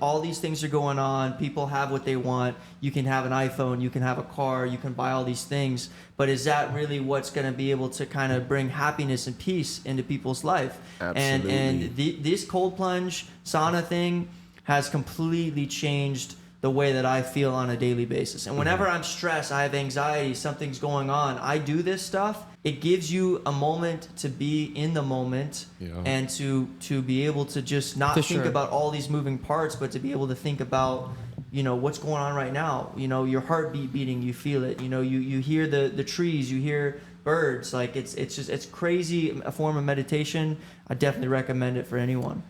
all these things are going on. People have what they want. You can have an iPhone, you can have a car, you can buy all these things. But is that really what's going to be able to kind of bring happiness and peace into people's life? Absolutely. And this cold plunge sauna thing has completely changed the way that I feel on a daily basis. And whenever I'm stressed, I have anxiety, something's going on, I do this stuff. It gives you a moment to be in the moment and to be able to just not think about all these moving parts, but to be able to think about, you know, what's going on right now. You know, your heartbeat beating, you feel it. You know, you hear the trees, you hear birds. Like it's crazy, a form of meditation. I definitely recommend it for anyone.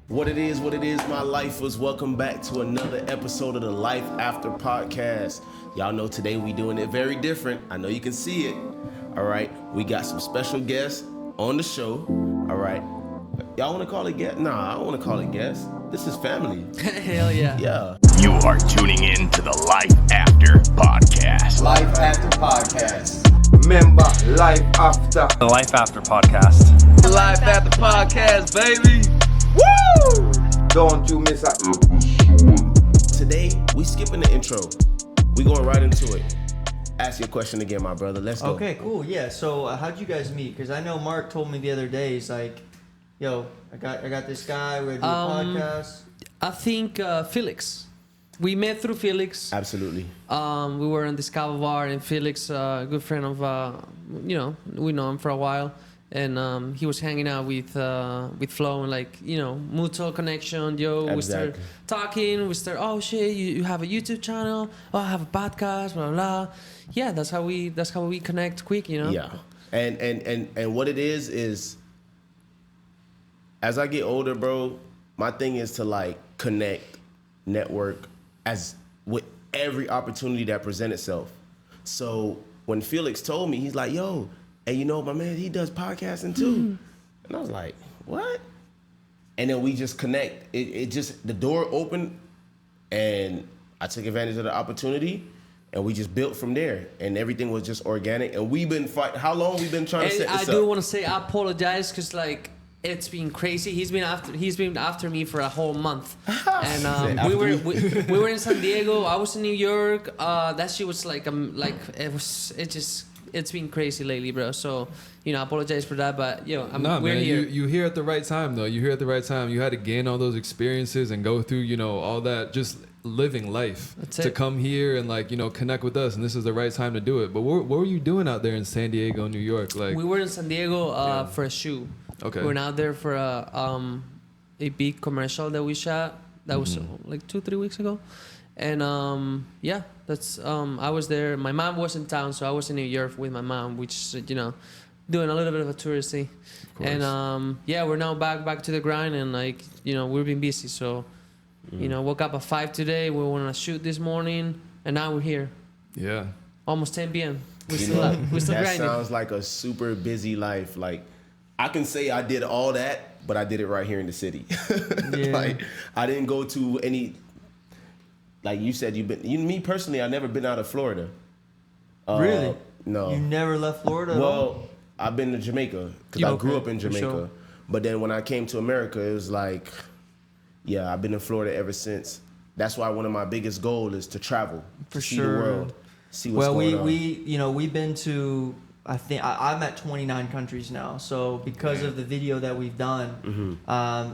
What it is, my lifers. Welcome back to another episode of the Lyfe After Podcast. Y'all know today we doing it very different. I know you can see it. All right, we got some special guests on the show. All right, y'all want to call it guest? Nah, I don't want to call it guest. This is family. Hell yeah. Yeah. You are tuning in to the Lyfe After Podcast. Lyfe After Podcast. Remember, Lyfe After. The Lyfe After Podcast. Lyfe After Podcast, baby. Woo! Don't you miss out. Today, we skipping the intro. We going right into it. Ask your question again, my brother. Let's go. Okay, cool. Yeah. So how'd you guys meet? Because I know Marc told me the other day, he's like, yo, I got this guy, we're gonna do a podcast. I think Felix. We met through Felix. Absolutely. We were in this Cabo bar, and Felix, a good friend of, we know him for a while. And he was hanging out with Flo, and like, you know, mutual connection. Exactly. We start talking. We start, oh shit, you have a YouTube channel. Oh, I have a podcast. Blah blah blah. Yeah, that's how we connect quick, you know. Yeah, and what it is as I get older, bro, my thing is to like connect, network as with every opportunity that presents itself. So when Felix told me, he's like, yo. And you know, my man, he does podcasting too. And I was like, what? And then we just connect. It just, the door opened and I took advantage of the opportunity and we just built from there. And everything was just organic. And we've been fighting, how long we've been trying to set this up? I do want to say I apologize because like, it's been crazy. He's been after me for a whole month, and we were in San Diego. I was in New York. That shit was like it's been crazy lately, bro. So, you know, I apologize for that, but we're here. You here at the right time, though. You here at the right time. You had to gain all those experiences and go through, you know, all that, just living life to come here and like, you know, connect with us. And this is the right time to do it. But what were you doing out there in San Diego, New York? Like, we were in San Diego for a shoot. Okay. We went out there for a big commercial that we shot. That was like 2-3 weeks ago. And that's I was there. My mom was in town, so I was in New York with my mom, which, you know, doing a little bit of a touristy. And we're now back to the grind, and like, you know, we've been busy. So, you know, woke up at 5 today. We went on a shoot this morning, and now we're here. Yeah. Almost 10 p.m. We're You still know, grinding. that sounds like a super busy life. Like, I can say I did all that, but I did it right here in the city. Like, I didn't go to any. Like you said, me personally, I've never been out of Florida. Really? No. You never left Florida at all? Well, I've been to Jamaica because I grew up in Jamaica. Sure. But then when I came to America, it was like, yeah, I've been in Florida ever since. That's why one of my biggest goals is to travel, see the world, see what's going on. We've been to, I think I'm at 29 countries now. So because of the video that we've done,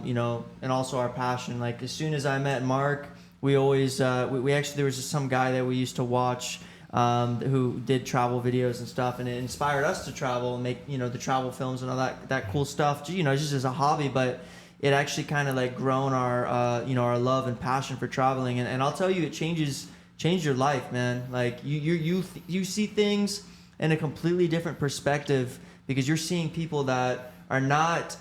you know, and also our passion, like as soon as I met Marc, we always, we actually, there was just some guy that we used to watch who did travel videos and stuff, and it inspired us to travel and make, you know, the travel films and all that cool stuff, you know, just as a hobby, but it actually kind of like grown our, you know, our love and passion for traveling. And I'll tell you, it changed your life, man. Like you see things in a completely different perspective because you're seeing people that are not,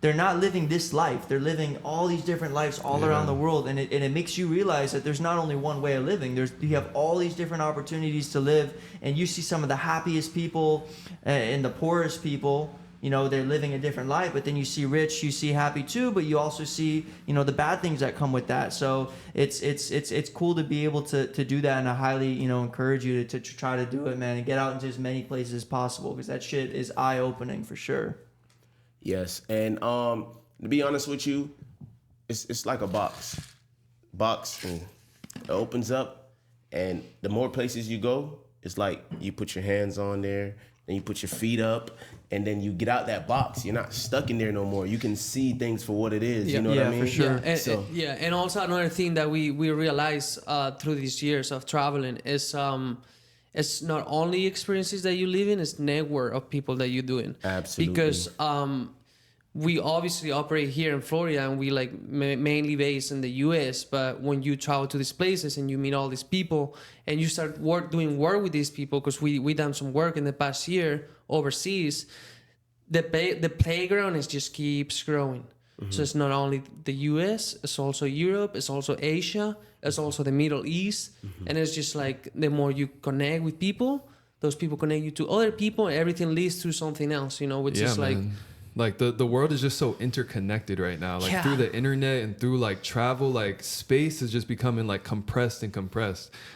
they're not living this life. They're living all these different lives all around the world. And it makes you realize that there's not only one way of living. You have all these different opportunities to live. And you see some of the happiest people and the poorest people they're living a different life. But then you see rich, you see happy too, but you also see, the bad things that come with that. So it's cool to be able to do that, and I highly, encourage you to try to do it, man, and get out into as many places as possible, because that shit is eye-opening for sure. Yes, and to be honest with you, it's like a box, and it opens up, and the more places you go, it's like you put your hands on there, then you put your feet up, and then you get out that box. You're not stuck in there no more. You can see things for what it is. You know what I mean? For sure. Yeah, and also another thing that we realize through these years of traveling is it's not only experiences that you live in, it's network of people that you're doing. Absolutely. Because we obviously operate here in Florida, and we mainly based in the U.S. But when you travel to these places and you meet all these people, and you start doing work with these people, because we done some work in the past year overseas, the playground just keeps growing. Mm-hmm. So it's not only the U.S., it's also Europe, it's also Asia, it's also the Middle East, and it's just like the more you connect with people, those people connect you to other people, and everything leads to something else. Which is like. Like the world is just so interconnected right now. Like through the internet and through like travel, like space is just becoming like compressed.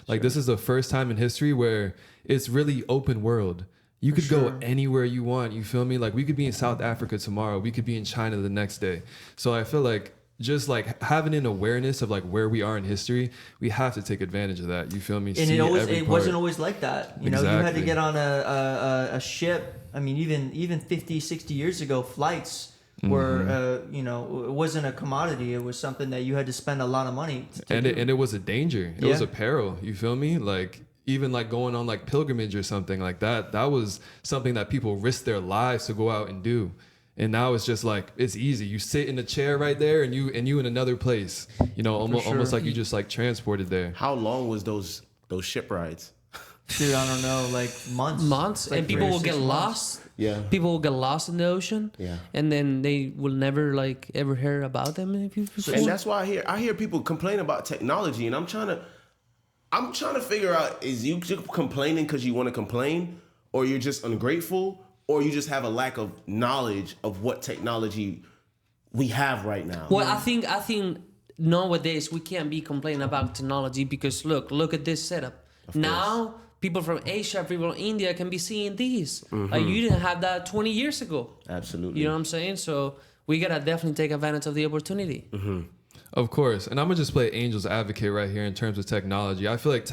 Like this is the first time in history where it's really open world. You could go anywhere you want. You feel me? Like we could be in South Africa tomorrow. We could be in China the next day. So I feel like just like having an awareness of like where we are in history, we have to take advantage of that. You feel me? And it wasn't always like that. You had to get on a ship. I mean, even 50, 60 years ago, flights were, it wasn't a commodity. It was something that you had to spend a lot of money to do. And it was a danger. It was a peril. You feel me? Like even like going on like pilgrimage or something like that. That was something that people risked their lives to go out and do. And now it's just like, it's easy. You sit in a chair right there and you in another place, almost like you just like transported there. How long was those ship rides? Dude, I don't know, like months. Like, and people will get lost. Yeah. People will get lost in the ocean. Yeah. And then they will never like ever hear about them. And that's why I hear people complain about technology, and I'm trying to figure out, is you complaining because you want to complain, or you're just ungrateful, or you just have a lack of knowledge of what technology we have right now? Well, I think nowadays we can't be complaining about technology, because look at this setup. Now people from Asia, people from India can be seeing these. Like you didn't have that 20 years ago. Absolutely. You know what I'm saying? So we gotta definitely take advantage of the opportunity. Of course. And I'm gonna just play angel's advocate right here in terms of technology. I feel like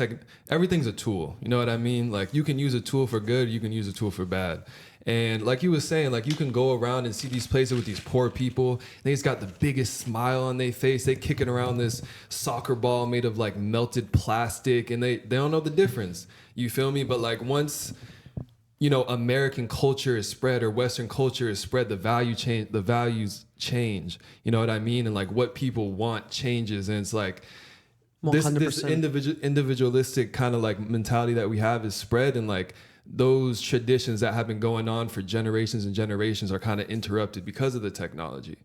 everything's a tool. You know what I mean? Like you can use a tool for good, you can use a tool for bad. And like you was saying, like you can go around and see these places with these poor people. They just got the biggest smile on their face. They kicking around this soccer ball made of like melted plastic, and they don't know the difference. You feel me? But like once, American culture is spread or Western culture is spread, the values change. You know what I mean? And like what people want changes. And it's like this individualistic kind of like mentality that we have is spread, and like those traditions that have been going on for generations and generations are kind of interrupted because of the technology.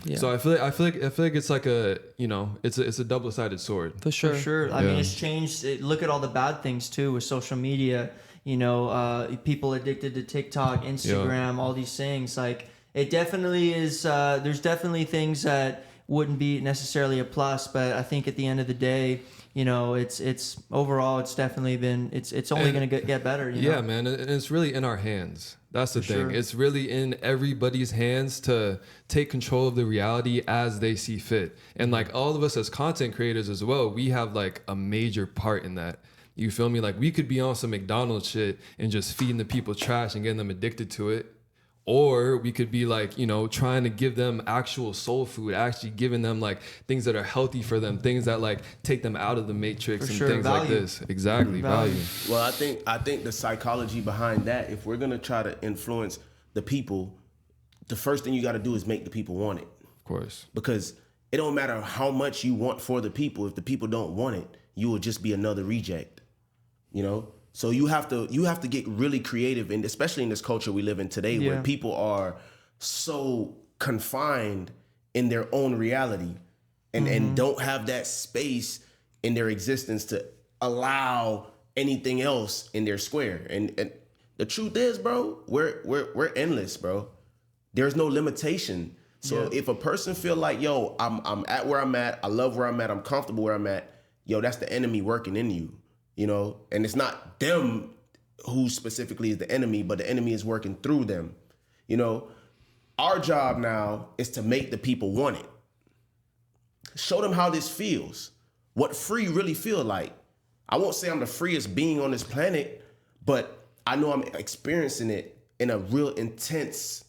Yeah. So I feel like it's like a, it's a double-sided sword. For sure. I mean, it's changed. Look at all the bad things too with social media. People addicted to TikTok, Instagram, all these things. Like it definitely is. There's definitely things that wouldn't be necessarily a plus, but I think at the end of the day, it's overall, it's definitely been, it's only going to get better. Yeah, man. And it's really in our hands. That's the thing. Sure. It's really in everybody's hands to take control of the reality as they see fit. And like all of us as content creators as well, we have like a major part in that. You feel me? Like we could be on some McDonald's shit and just feeding the people trash and getting them addicted to it. Or we could be like, trying to give them actual soul food, actually giving them like things that are healthy for them, things that like take them out of the matrix and things value. Like this. Exactly, value. Well, I think the psychology behind that, if we're gonna try to influence the people, the first thing you got to do is make the people want it. Of course. Because it don't matter how much you want for the people. If the people don't want it, you will just be another reject. So you have to get really creative, and especially in this culture we live in today, where people are so confined in their own reality and don't have that space in their existence to allow anything else in their square. And the truth is, bro, we're endless, bro. there's no limitation. So if a person feel like, yo, I'm at where I'm at, I love where I'm at, I'm comfortable where I'm at, yo, that's the enemy working in you, you know? And it's not them who specifically is the enemy, but the enemy is working through them, you know? Our job now is to make the people want it. Show them how this feels, what free really feel like. I won't say I'm the freest being on this planet, but I know I'm experiencing it in a real intense,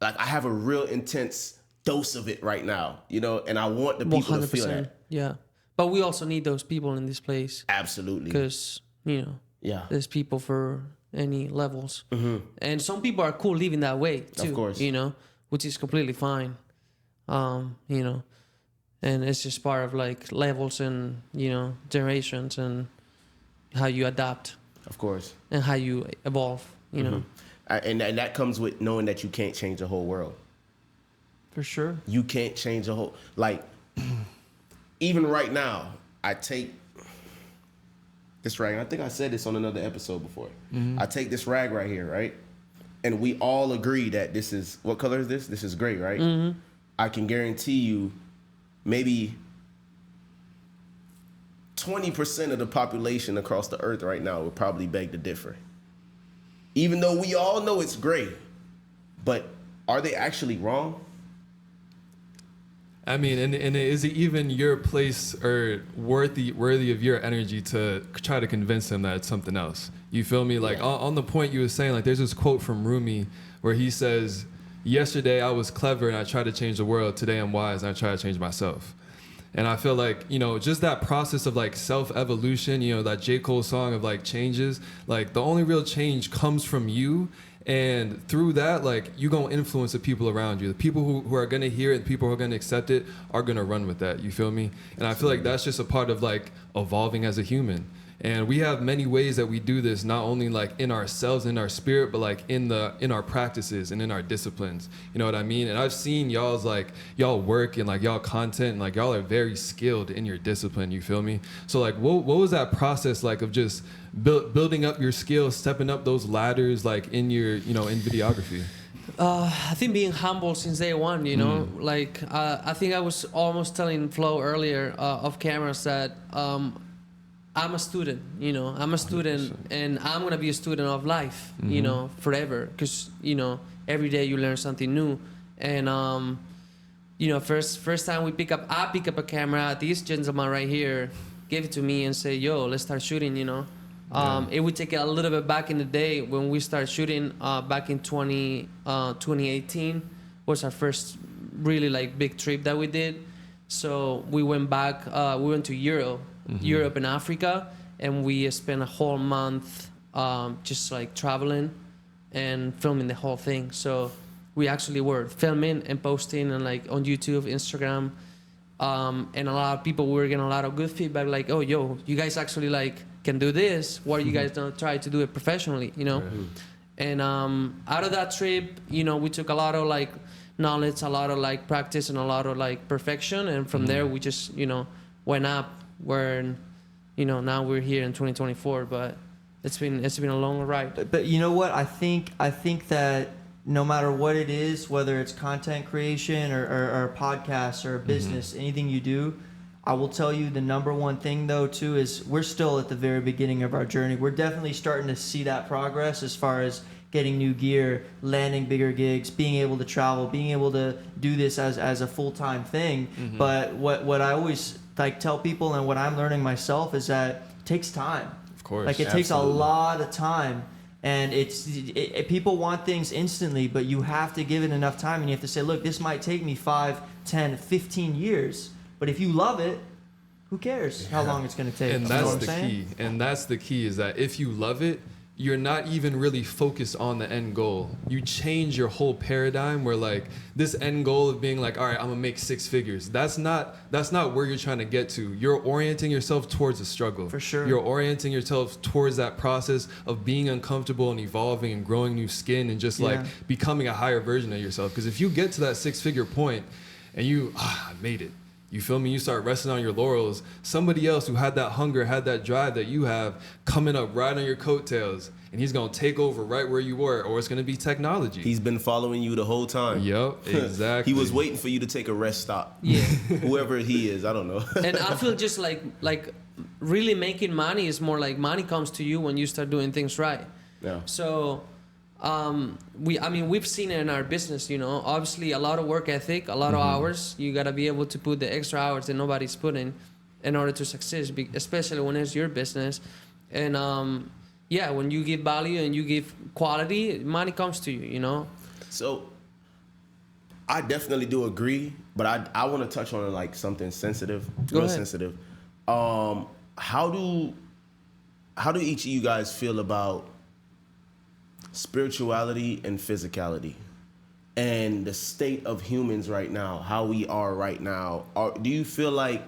like I have a real intense dose of it right now, you know, and I want the people 100%. To feel that. Yeah. But we also need those people in this place. Absolutely. Because, you know, there's people for any levels. Mm-hmm. And some people are cool living that way too. Of course. You know, which is completely fine. You know, and it's just part of like levels and, you know, generations and how you adapt. Of course. And how you evolve, you know. And that comes with knowing that you can't change the whole world. For sure. You can't change the whole, like, even right now, I take this rag. I think I said this on another episode before. Mm-hmm. I take this rag right here, right? And we all agree that this is, what color is this? This is gray, right? Mm-hmm. I can guarantee you maybe 20% of the population across the earth right now would probably beg to differ. Even though we all know it's gray, but are they actually wrong? I mean, and is it even your place or worthy of your energy to try to convince him that it's something else? You feel me? Like on the point you were saying, like there's this quote from Rumi where he says, "Yesterday I was clever and I tried to change the world. Today I'm wise and I try to change myself." And I feel like, you know, just that process of like self-evolution, you know, that J. Cole song of like changes, like the only real change comes from you. And through that, like, you're going to influence the people around you. The people who are going to hear it, the people who are going to accept it are going to run with that. You feel me? And I feel like that's just a part of, like, evolving as a human. And we have many ways that we do this, not only, like, in ourselves, in our spirit, but, like, in our practices and in our disciplines. You know what I mean? And I've seen y'all work and, like, y'all content, and, like, y'all are very skilled in your discipline. You feel me? So, like, what was that process like of just building up your skills, stepping up those ladders, like in your, you know, in videography? I think being humble since day one, you know, like I think I was almost telling Flo earlier off cameras that I'm a student, you know, I'm a student 100%. And I'm going to be a student of life, you know, forever. Because, you know, every day you learn something new. And, you know, first time I pick up a camera, this gentleman right here gave it to me and say, yo, let's start shooting, you know. It would take a little bit back in the day when we started shooting back in 2018 was our first really like big trip that we did. So we went back, we went to Europe and Africa, and we spent a whole month just like traveling and filming the whole thing. So we actually were filming and posting and like on YouTube, Instagram, and a lot of people were getting a lot of good feedback like, oh, yo, you guys actually like can do this. Why you guys don't try to do it professionally, you know? Right. And out of that trip, you know, we took a lot of like knowledge, a lot of like practice, and a lot of like perfection. And from there, we just, you know, went up where, you know, now we're here in 2024. But it's been a long ride. But you know what? I think that no matter what it is, whether it's content creation or podcasts or business, anything you do, I will tell you the number one thing though too is we're still at the very beginning of our journey. We're definitely starting to see that progress as far as getting new gear, landing bigger gigs, being able to travel, being able to do this as a full-time thing. But what I always like tell people and what I'm learning myself is that it takes time. Of course. Like it takes a lot of time. And people want things instantly, but you have to give it enough time, and you have to say, look, this might take me 5, 10, 15 years. But if you love it, who cares how long it's going to take? And that's the key. And that's the key is that if you love it, you're not even really focused on the end goal. You change your whole paradigm where like this end goal of being like, all right, I'm gonna make 6 figures. That's not where you're trying to get to. You're orienting yourself towards the struggle. For sure. You're orienting yourself towards that process of being uncomfortable and evolving and growing new skin and just like becoming a higher version of yourself. Because if you get to that 6-figure point and I made it. You feel me? You start resting on your laurels. Somebody else who had that hunger, had that drive that you have, coming up right on your coattails, and he's gonna take over right where you were, or it's gonna be technology. He's been following you the whole time. Yep, exactly. He was waiting for you to take a rest stop. Yeah. Whoever he is, I don't know. And I feel just like really making money is more like money comes to you when you start doing things right. Yeah. So we've seen it in our business, you know, obviously a lot of work ethic, a lot of hours. You got to be able to put the extra hours that nobody's putting in order to succeed, especially when it's your business. And when you give value and you give quality, money comes to you, you know. So I definitely do agree, but I want to touch on like something sensitive, real sensitive. How do each of you guys feel about spirituality and physicality and the state of humans right now, how we are right now? Do you feel like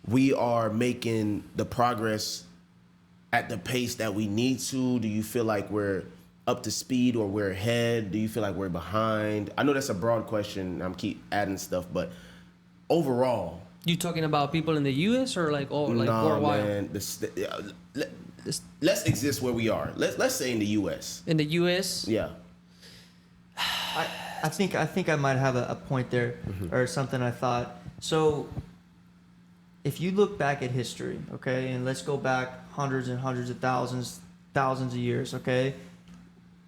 we are making the progress at the pace that we need to? Do you feel like we're up to speed or we're ahead? Do you feel like we're behind? I know that's a broad question. I'm keep adding stuff, but overall, you talking about people in the U.S. or like worldwide? Man, let's exist where we are. Let's say in the U.S. In the U.S. Yeah. I think I might have a point there, or something I thought. So if you look back at history, okay, and let's go back hundreds and hundreds of thousands of years, okay,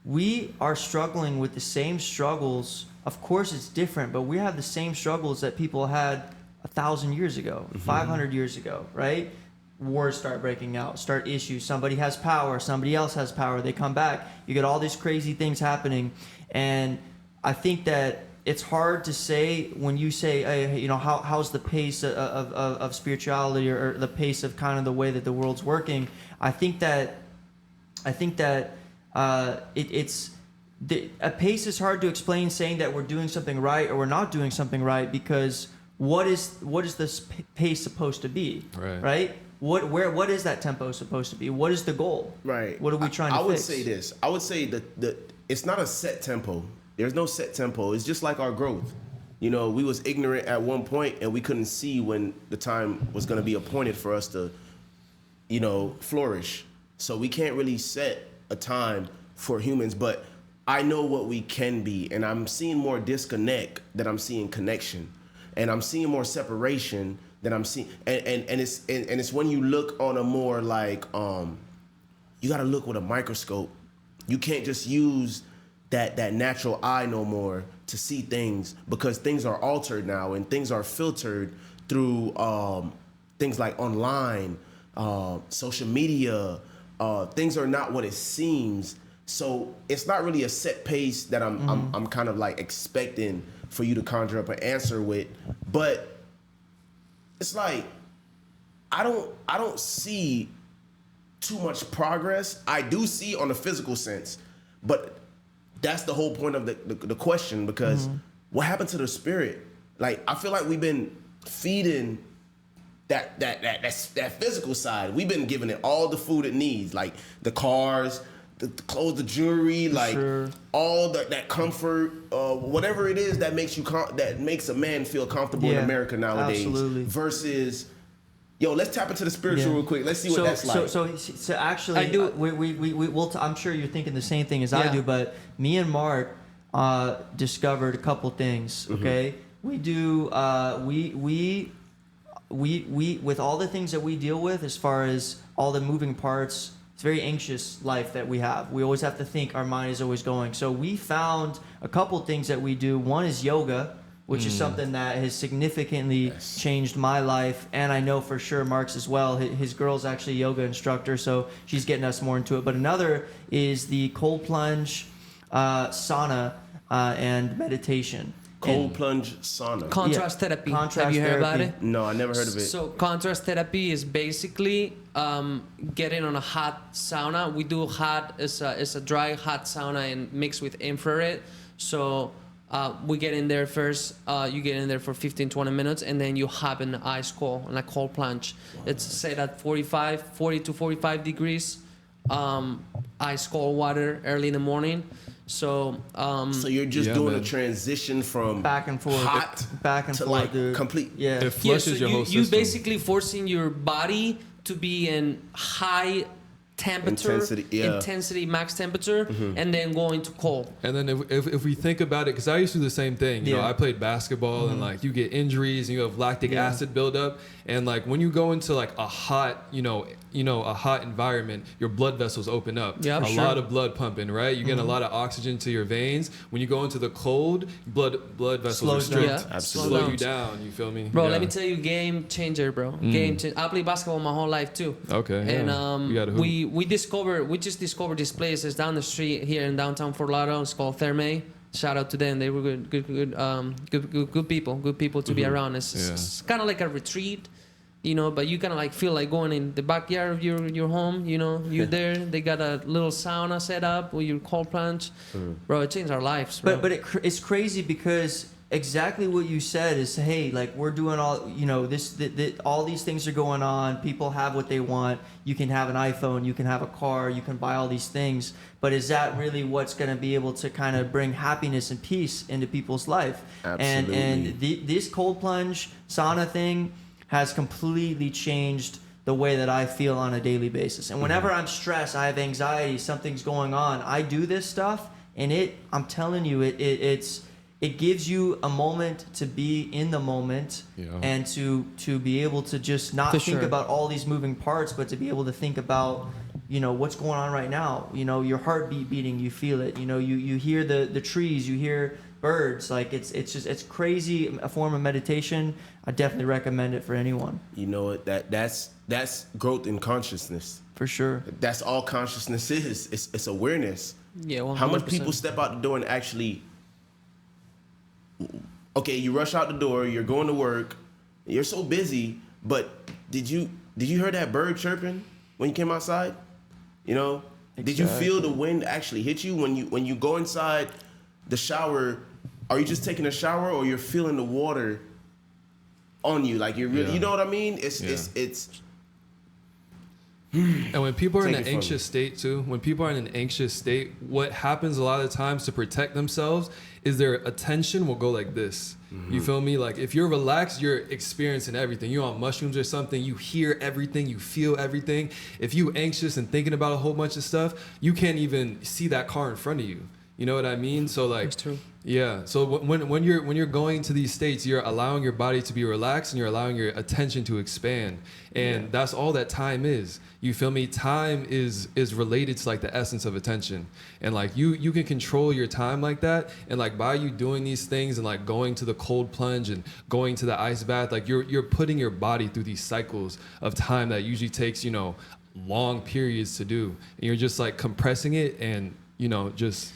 we are struggling with the same struggles. Of course it's different, but we have the same struggles that people had 1,000 years ago, 500 years ago, right? Wars start breaking out, start issues. Somebody has power, somebody else has power. They come back. You get all these crazy things happening. And I think that it's hard to say when you say, hey, you know, how's the pace of spirituality or the pace of kind of the way that the world's working. I think that a pace is hard to explain, saying that we're doing something right or we're not doing something right, because what is this pace supposed to be? Right? What is that tempo supposed to be? What is the goal? Right. What are we trying to fix? I would say this. I would say that it's not a set tempo. There's no set tempo. It's just like our growth. You know, we was ignorant at one point and we couldn't see when the time was going to be appointed for us to, you know, flourish. So we can't really set a time for humans, but I know what we can be, and I'm seeing more disconnect than I'm seeing connection. And I'm seeing more separation than I'm seeing, and it's when you look on a more like you got to look with a microscope. You can't just use that natural eye no more to see things, because things are altered now and things are filtered through things like online, social media. Things are not what it seems. So it's not really a set pace that I'm kind of like expecting for you to conjure up an answer with, but it's like I don't see too much progress. I do see on the physical sense, but that's the whole point of the question, because what happened to the spirit? Like, I feel like we've been feeding that physical side. We've been giving it all the food it needs, like the cars, the clothes, the jewelry, like all that comfort, whatever it is that makes that makes a man feel comfortable in America nowadays. Absolutely. Versus, yo, let's tap into the spiritual real quick. Let's see what that's like. So actually, I do. We'll I'm sure you're thinking the same thing as I do, but me and Marc discovered a couple things. Okay, we do. We with all the things that we deal with, as far as all the moving parts. It's a very anxious life that we have. We always have to think. Our mind is always going. So we found a couple things that we do. One is yoga, which is something that has significantly changed my life, and I know for sure Marc's as well. His girl's actually a yoga instructor, so she's getting us more into it. But another is the cold plunge, sauna, and meditation. Cold plunge sauna. Contrast therapy. Have you heard about it? No, I never heard of it. So contrast therapy is basically getting on a hot sauna. We do hot, it's a dry hot sauna and mixed with infrared. So we get in there first. You get in there for 15-20 minutes, and then you hop in the ice cold, in a cold plunge. It's set at 40 to 45 degrees. Ice cold water early in the morning. So So you're just Yeah, doing man. a transition from Back and forth, hot back and to forth, like dude. complete. Yeah. It flushes your whole you system. basically forcing your body to be in high temperature, Intensity, max temperature, and then going to cold. And then if we think about it, because I used to do the same thing. You know, Yeah. I played basketball, and like you get injuries, and you have lactic Yeah. acid buildup, and like when you go into like a hot, a hot environment, your blood vessels open up. Yeah, a sure. lot of blood pumping, right? You get a lot of oxygen to your veins. When you go into the cold, blood vessels Slows are down. strict. Yeah, Absolutely. Slow you down. You feel me? Bro, Yeah. let me tell you, game changer, bro. Game changer. I played basketball my whole life too. Okay. And yeah. You gotta hoop. we just discovered this place. It's down the street here in downtown Fort Lauderdale. It's called Thermae. Shout out to them. They were good people to be around. It's kind of like a retreat, but you kind of like feel like going in the backyard of your home. You're there. They got a little sauna set up with your cold plunge. Bro, it changed our lives, bro. But it's crazy because exactly what you said is, hey, like we're doing all, all these things are going on. People have what they want. You can have an iPhone, you can have a car, you can buy all these things. But is that really what's going to be able to kind of bring happiness and peace into people's life? Absolutely. And this cold plunge sauna thing has completely changed the way that I feel on a daily basis. And whenever I'm stressed, I have anxiety, something's going on, I do this stuff, and I'm telling you, it gives you a moment to be in the moment, and to be able to just not For think sure. about all these moving parts, but to be able to think about, what's going on right now. Your heartbeat beating, you feel it. You hear the trees, you hear birds. Like it's crazy, a form of meditation. I definitely recommend it for anyone. You know what? That's growth in consciousness. For sure. That's all consciousness is. It's awareness. Yeah, 100%. How much people step out the door and actually, okay, you rush out the door, you're going to work, you're so busy, but did you hear that bird chirping when you came outside? Did you feel the wind actually hit you when you go inside the shower? Are you just taking a shower, or you're feeling the water on you? Like you're really, you know what I mean? It's And when people are in Take an it from anxious state too, what happens a lot of times to protect themselves is their attention will go like this. You feel me? Like if you're relaxed, you're experiencing everything. You're on mushrooms or something, you hear everything, you feel everything. If you're anxious and thinking about a whole bunch of stuff, you can't even see that car in front of you. You know what I mean? So like, That's true. Yeah. So when you're going to these states, you're allowing your body to be relaxed and you're allowing your attention to expand. And that's all that time is. You feel me? Time is related to like the essence of attention. And like you can control your time like that. And like by you doing these things and like going to the cold plunge and going to the ice bath, like you're putting your body through these cycles of time that usually takes, long periods to do. And you're just like compressing it and, just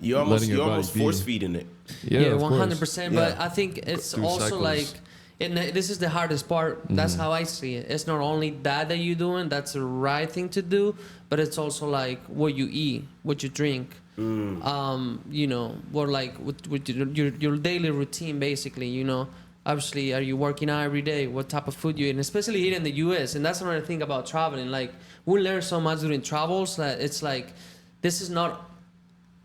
You're letting your almost body be. force feeding it. Yeah, of course. 100%. But Yeah. I think it's Through also cycles. like, and this is the hardest part. That's how I see it. It's not only that you're doing, that's the right thing to do, but it's also like what you eat, what you drink. What like with your daily routine, basically. Obviously, are you working out every day? What type of food you eat? And especially here in the U.S. And that's another thing about traveling. Like we learn so much during travels that it's like this is not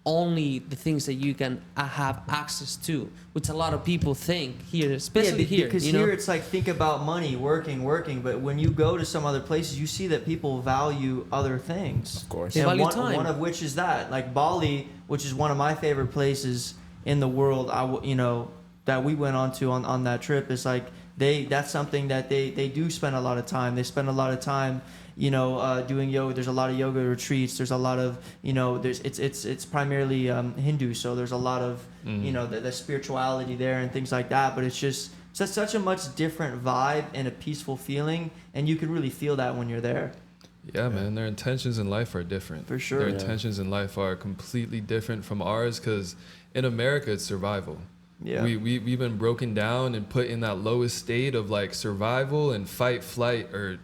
only the things that you can have access to, which a lot of people think here, especially here. Because here it's like, think about money, working, but when you go to some other places, you see that people value other things. Of course. They And value one, time. one of which is that, like Bali, which is one of my favorite places in the world. That we went on that trip is like that's something that they do spend a lot of time. They spend a lot of time, doing yoga. There's a lot of yoga retreats. There's a lot of, it's primarily Hindu, so there's a lot of, the spirituality there and things like that. But it's such a much different vibe and a peaceful feeling, and you can really feel that when you're there. Yeah, man, their intentions in life are different. For sure. Their Yeah. intentions in life are completely different from ours because in America, it's survival. Yeah. We've been broken down and put in that lowest state of like survival and fight, flight, or,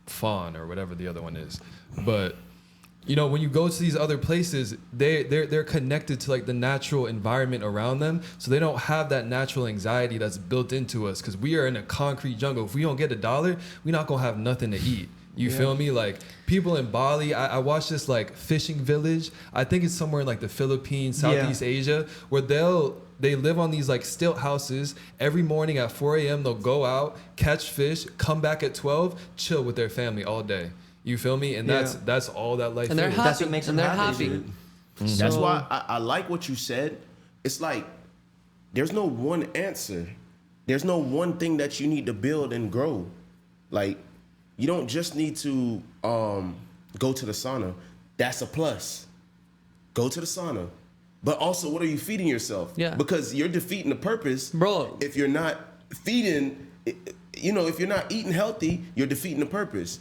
fawn or whatever the other one is. But, when you go to these other places, they're connected to like the natural environment around them. So they don't have that natural anxiety that's built into us because we are in a concrete jungle. If we don't get $1, we're not going to have nothing to eat. You feel me? Like people in Bali, I watched this like fishing village. I think it's somewhere in like the Philippines, Southeast Asia, where they live on these like stilt houses. Every morning at 4 a.m. they'll go out, catch fish, come back at 12, chill with their family all day. You feel me? And that's all that life and they're is. happy. That's what makes them happy. Dude. That's why I like what you said. It's like there's no one answer. There's no one thing that you need to build and grow. Like, you don't just need to go to the sauna. That's a plus. Go to the sauna. But also, what are you feeding yourself? Yeah. Because you're defeating the purpose. Bro. If you're not feeding, if you're not eating healthy, you're defeating the purpose.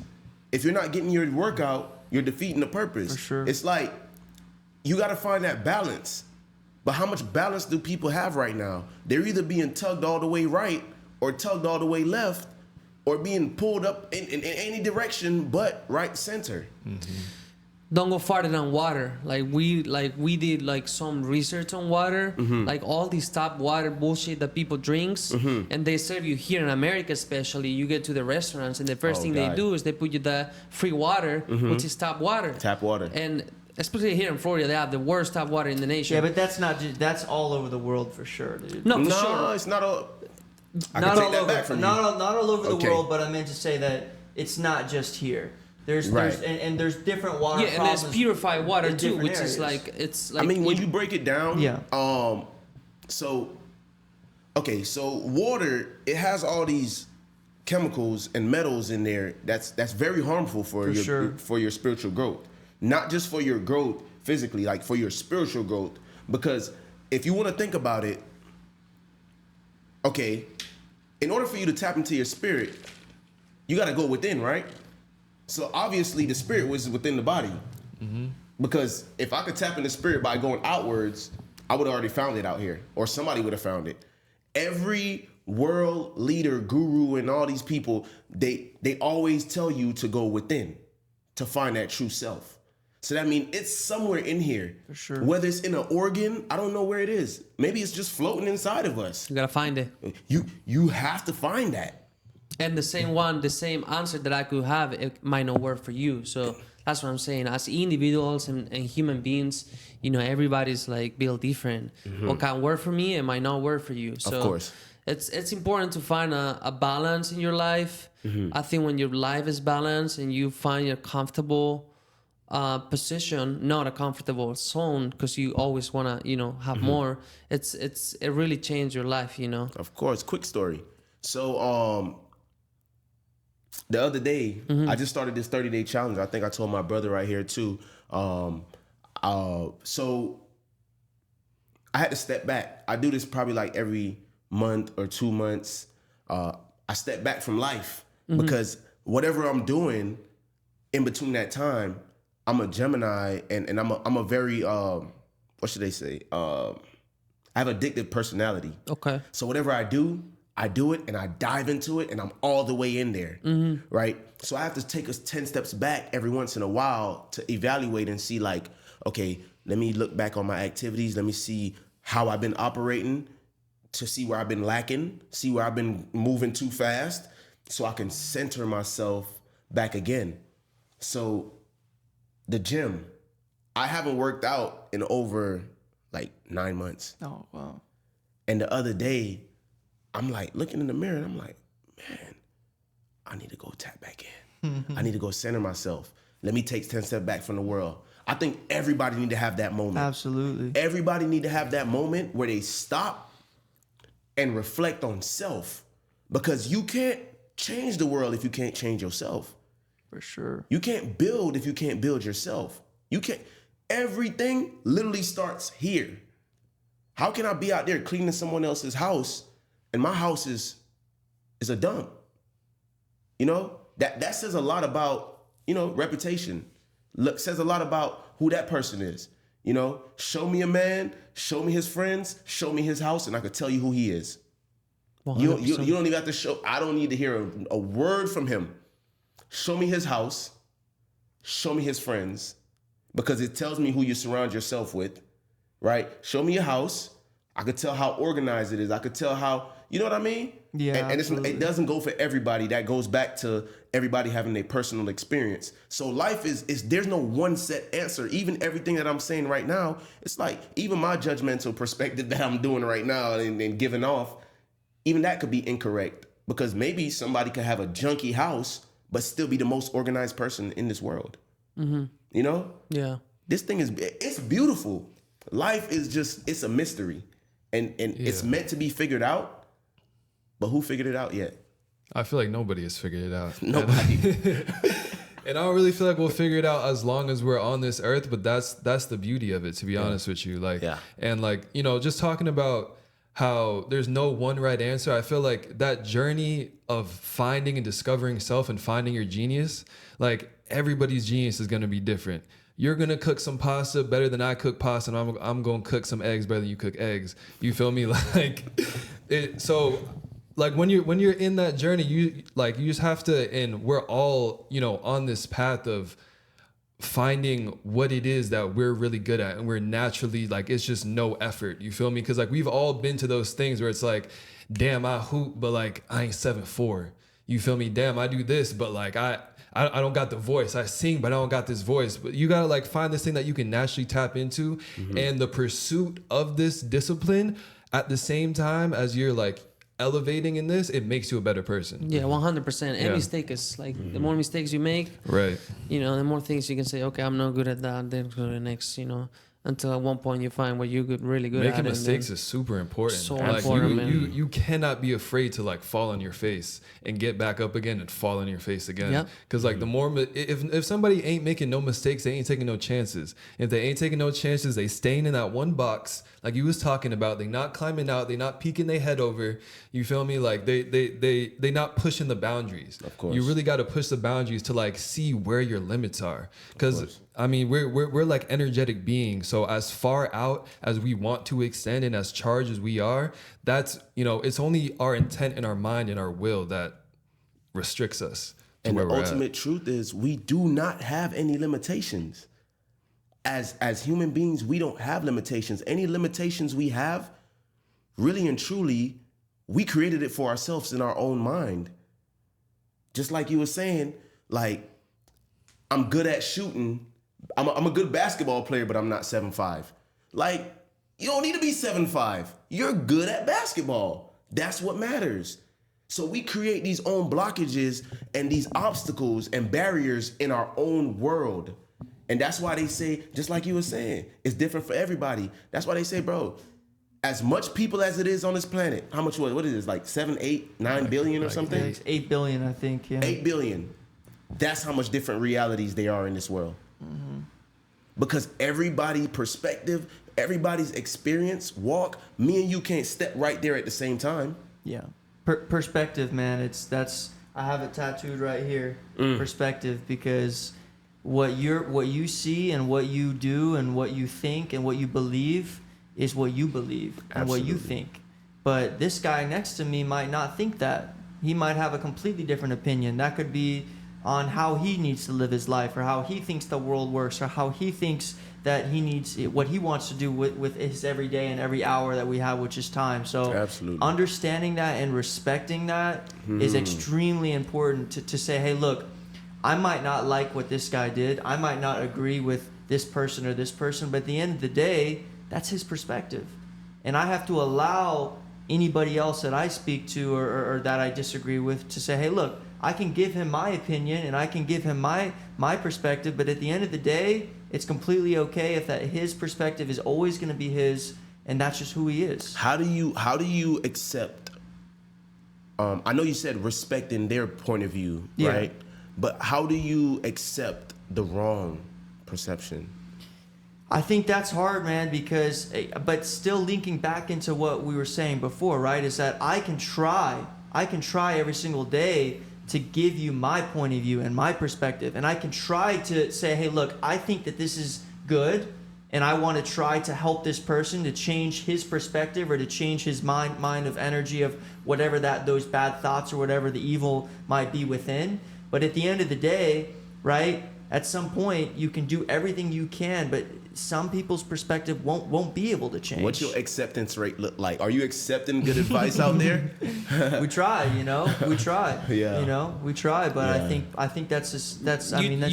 If you're not getting your workout, you're defeating the purpose. For sure. It's like, you got to find that balance. But how much balance do people have right now? They're either being tugged all the way right or tugged all the way left, or being pulled up in any direction but right center. Mm-hmm. Don't go farther than water. Like we did like some research on water, like all this tap water bullshit that people drinks, and they serve you here in America, especially. You get to the restaurants, and the first thing they do is they put you the free water, which is tap water. Tap water. And especially here in Florida, they have the worst tap water in the nation. Yeah, but that's not just, that's all over the world for sure, dude. No, for sure. It's not all. I Not can take all that over, back from you. not all over the Okay. world, but I meant to say that it's not just here. There's there's different water Yeah, and problems. there's purified water in too, different which is areas. like it's like. I mean, when you break it down, so water, it has all these chemicals and metals in there that's very harmful for your spiritual growth. Not just for your growth physically, like for your spiritual growth. Because if you want to think about it, okay, in order for you to tap into your spirit, you got to go within, right? So obviously the spirit was within the body. Because if I could tap in the spirit by going outwards, I would have already found it out here, or somebody would have found it. Every world leader, guru, and all these people, they always tell you to go within, to find that true self. So that means it's somewhere in here. For sure. Whether it's in an organ, I don't know where it is. Maybe it's just floating inside of us. You gotta find it. You have to find that. And the same answer that I could have, it might not work for you. So that's what I'm saying. As individuals and human beings, everybody's like built different. What can work for me, it might not work for you. So Of course. It's important to find a balance in your life. I think when your life is balanced and you find your comfortable position, not a comfortable zone, because you always want to, have more. It really changed your life, Of course. Quick story. So the other day, I just started this 30-day challenge. I think I told my brother right here too. So I had to step back. I do this probably like every month or 2 months. I step back from life because whatever I'm doing in between that time, I'm a Gemini and I'm a very what should they say? I have addictive personality. Okay. So whatever I do it and I dive into it and I'm all the way in there, right? So I have to take us 10 steps back every once in a while to evaluate and see like, okay, let me look back on my activities. Let me see how I've been operating, to see where I've been lacking, see where I've been moving too fast, so I can center myself back again. So the gym, I haven't worked out in over like 9 months. Oh, wow. And the other day, I'm like looking in the mirror and I'm like, man, I need to go tap back in. I need to go center myself. Let me take 10 steps back from the world. I think everybody need to have that moment. Absolutely. Everybody need to have that moment where they stop and reflect on self, because you can't change the world if you can't change yourself. For sure. You can't build if you can't build yourself. You can't. Everything literally starts here. How can I be out there cleaning someone else's house and my house is a dump? That says a lot about, reputation. Look, says a lot about who that person is. Show me a man, show me his friends, show me his house, and I could tell you who he is. You don't even have to show. I don't need to hear a word from him. Show me his house, show me his friends, because it tells me who you surround yourself with, right? Show me your house. I could tell how organized it is. I could tell how, You know what I mean? Yeah, And it doesn't go for everybody. That goes back to everybody having their personal experience. So life is there's no one set answer. Even everything that I'm saying right now, it's like even my judgmental perspective that I'm doing right now and giving off, even that could be incorrect. Because maybe somebody could have a junky house, but still be the most organized person in this world. Mm-hmm. You know? Yeah. This thing it's beautiful. Life is it's a mystery. And it's meant to be figured out. But who figured it out yet? I feel like nobody has figured it out. Nobody. And I don't really feel like we'll figure it out as long as we're on this earth, but that's the beauty of it, to be honest with you. Like, and like, you know, just talking about how there's no one right answer. I feel like that journey of finding and discovering self and finding your genius, like everybody's genius is going to be different. You're going to cook some pasta better than I cook pasta, and I'm going to cook some eggs better than you cook eggs. You feel me? Like, like when you're in that journey, you just have to, and we're all, you know, on this path of finding what it is that we're really good at, and we're naturally, like, it's just no effort. You feel me? Because like we've all been to those things where it's like, damn, I hoop, but like I ain't 7'4". You feel me? Damn, I do this, but like I don't got the voice. I sing, but I don't got this voice. But you gotta like find this thing that you can naturally tap into, and the pursuit of this discipline at the same time as you're like elevating in this, it makes you a better person. Yeah, 100%. Every mistake is like the more mistakes you make, right? You know, the more things you can say. Okay, I'm not good at that. Then go to the next. You know, until at one point you find what you're really good at. Making mistakes is super important. So like important, you cannot be afraid to like fall on your face and get back up again and fall on your face again. Because like the more, if somebody ain't making no mistakes, they ain't taking no chances. If they ain't taking no chances, they staying in that one box like you was talking about. They not climbing out. They not peeking their head over. You feel me? Like they not pushing the boundaries. Of course. You really got to push the boundaries to like see where your limits are. Because I mean, we're like energetic beings. So as far out as we want to extend and as charged as we are, that's, you know, it's only our intent and our mind and our will that restricts us. And the ultimate truth is we do not have any limitations. As human beings, we don't have limitations. Any limitations we have, really and truly, we created it for ourselves in our own mind. Just like you were saying, like, I'm good at shooting. I'm a good basketball player, but I'm not 7'5". Like, you don't need to be 7'5". You're good at basketball. That's what matters. So we create these own blockages and these obstacles and barriers in our own world. And that's why they say, just like you were saying, it's different for everybody. That's why they say, bro, as much people as it is on this planet, how much what is it, like 7, 8, 9 billion or something? It's 8 billion, I think, yeah. 8 billion. That's how much different realities there are in this world. Mm-hmm. Because everybody's perspective, everybody's experience, walk, me and you can't step right there at the same time. Yeah. Perspective, man. I have it tattooed right here. Perspective, because what you see and what you do and what you think and what you believe is what you believe and what you think. But this guy next to me might not think that. He might have a completely different opinion. That could be on how he needs to live his life, or how he thinks the world works, or how he thinks that he needs, what he wants to do with his every day and every hour that we have, which is time. So understanding that and respecting that is extremely important to say, hey, look, I might not like what this guy did. I might not agree with this person or this person, but at the end of the day, that's his perspective. And I have to allow anybody else that I speak to or that I disagree with to say, hey, look, I can give him my opinion and I can give him my perspective, but at the end of the day, it's completely okay if that his perspective is always going to be his, and that's just who he is. How do you accept? I know you said respecting their point of view, right? But how do you accept the wrong perception? I think that's hard, man, because, but still linking back into what we were saying before, right, is that I can try every single day to give you my point of view and my perspective. And I can try to say, hey, look, I think that this is good, and I want to try to help this person to change his perspective or to change his mind of energy of whatever those bad thoughts or whatever the evil might be within. But at the end of the day, right, at some point you can do everything you can, but some people's perspective won't be able to change. What's your acceptance rate look like? Are you accepting good advice out there? We try, we try. Yeah. We try, but Yeah. I think that's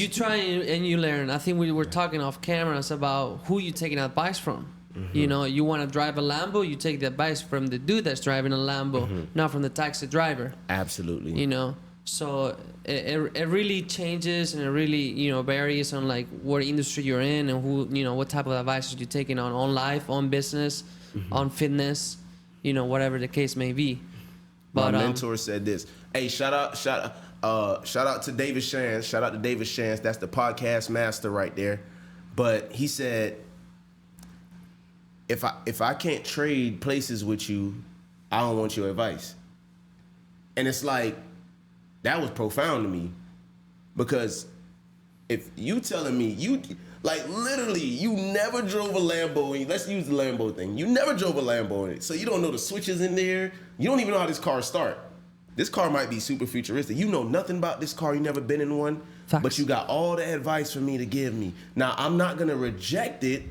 You try and you learn. I think we were talking off cameras about who you're taking advice from. Mm-hmm. You want to drive a Lambo, you take the advice from the dude that's driving a Lambo, Mm-hmm. not from the taxi driver. Absolutely. So it really changes, and it really varies on like what industry you're in and who what type of advice you're taking on life, on business, on fitness, whatever the case may be. My But mentor said this. Hey, shout out to David Shans. Shout out to David Shans. That's the podcast master right there. But he said, if I can't trade places with you, I don't want your advice. And it's like, that was profound to me, because if you telling me literally you never drove a Lambo, and let's use the Lambo thing. You never drove a Lambo in it, so you don't know the switches in there. You don't even know how this car start. This car might be super futuristic. You know nothing about this car. You never been in one. Facts. But you got all the advice for me to give me. Now, I'm not gonna reject it,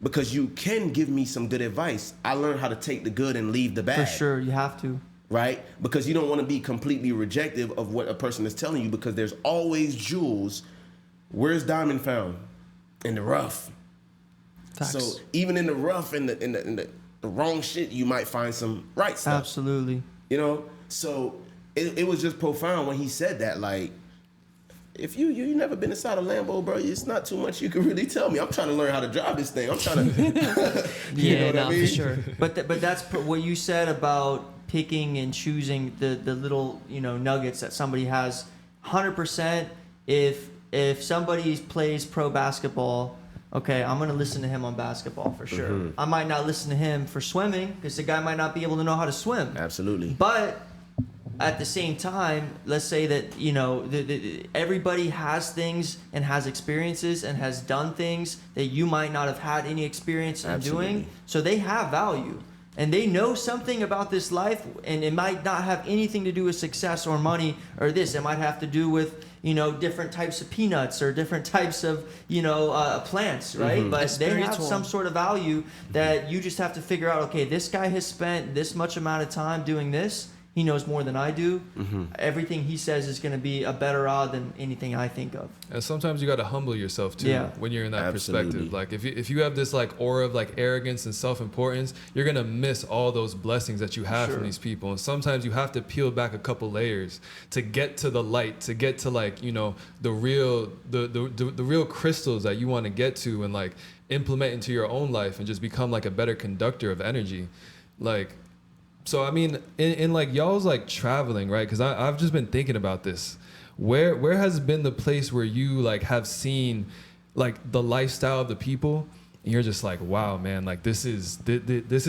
because you can give me some good advice. I learned how to take the good and leave the bad. for sure you have to. Right? Because you don't want to be completely rejective of what a person is telling you, because there's always jewels. Where's diamond found? In the rough. Facts. So even in the rough, in the wrong shit, you might find some right stuff. Absolutely. So it was just profound when he said that. Like, if you never been inside a Lambo, bro, it's not too much you can really tell me. I'm trying to learn how to drive this thing. I'm trying to. For sure. But that's what you said about picking and choosing the little nuggets that somebody has. 100%. If somebody plays pro basketball, okay, I'm gonna listen to him on basketball for sure. I might not listen to him for swimming, because the guy might not be able to know how to swim. Absolutely. But at the same time, let's say that everybody has things and has experiences and has done things that you might not have had any experience in doing. So they have value. And they know something about this life, and it might not have anything to do with success or money or this. It might have to do with, different types of peanuts or different types of, plants, right? But they have some sort of value that you just have to figure out, okay, this guy has spent this much amount of time doing this. He knows more than I do. Everything he says is going to be a better odd than anything I think of. And sometimes you got to humble yourself too when you're in that perspective. Like if you have this like aura of like arrogance and self-importance, you're going to miss all those blessings that you have from these people. And sometimes you have to peel back a couple layers to get to the light, to get to like, the real crystals that you want to get to and like implement into your own life and just become like a better conductor of energy. Like, so, I mean, in like y'all's like traveling, right? Because I've just been thinking about this. Where has been the place where you like have seen like the lifestyle of the people and you're just like, wow, man, like this is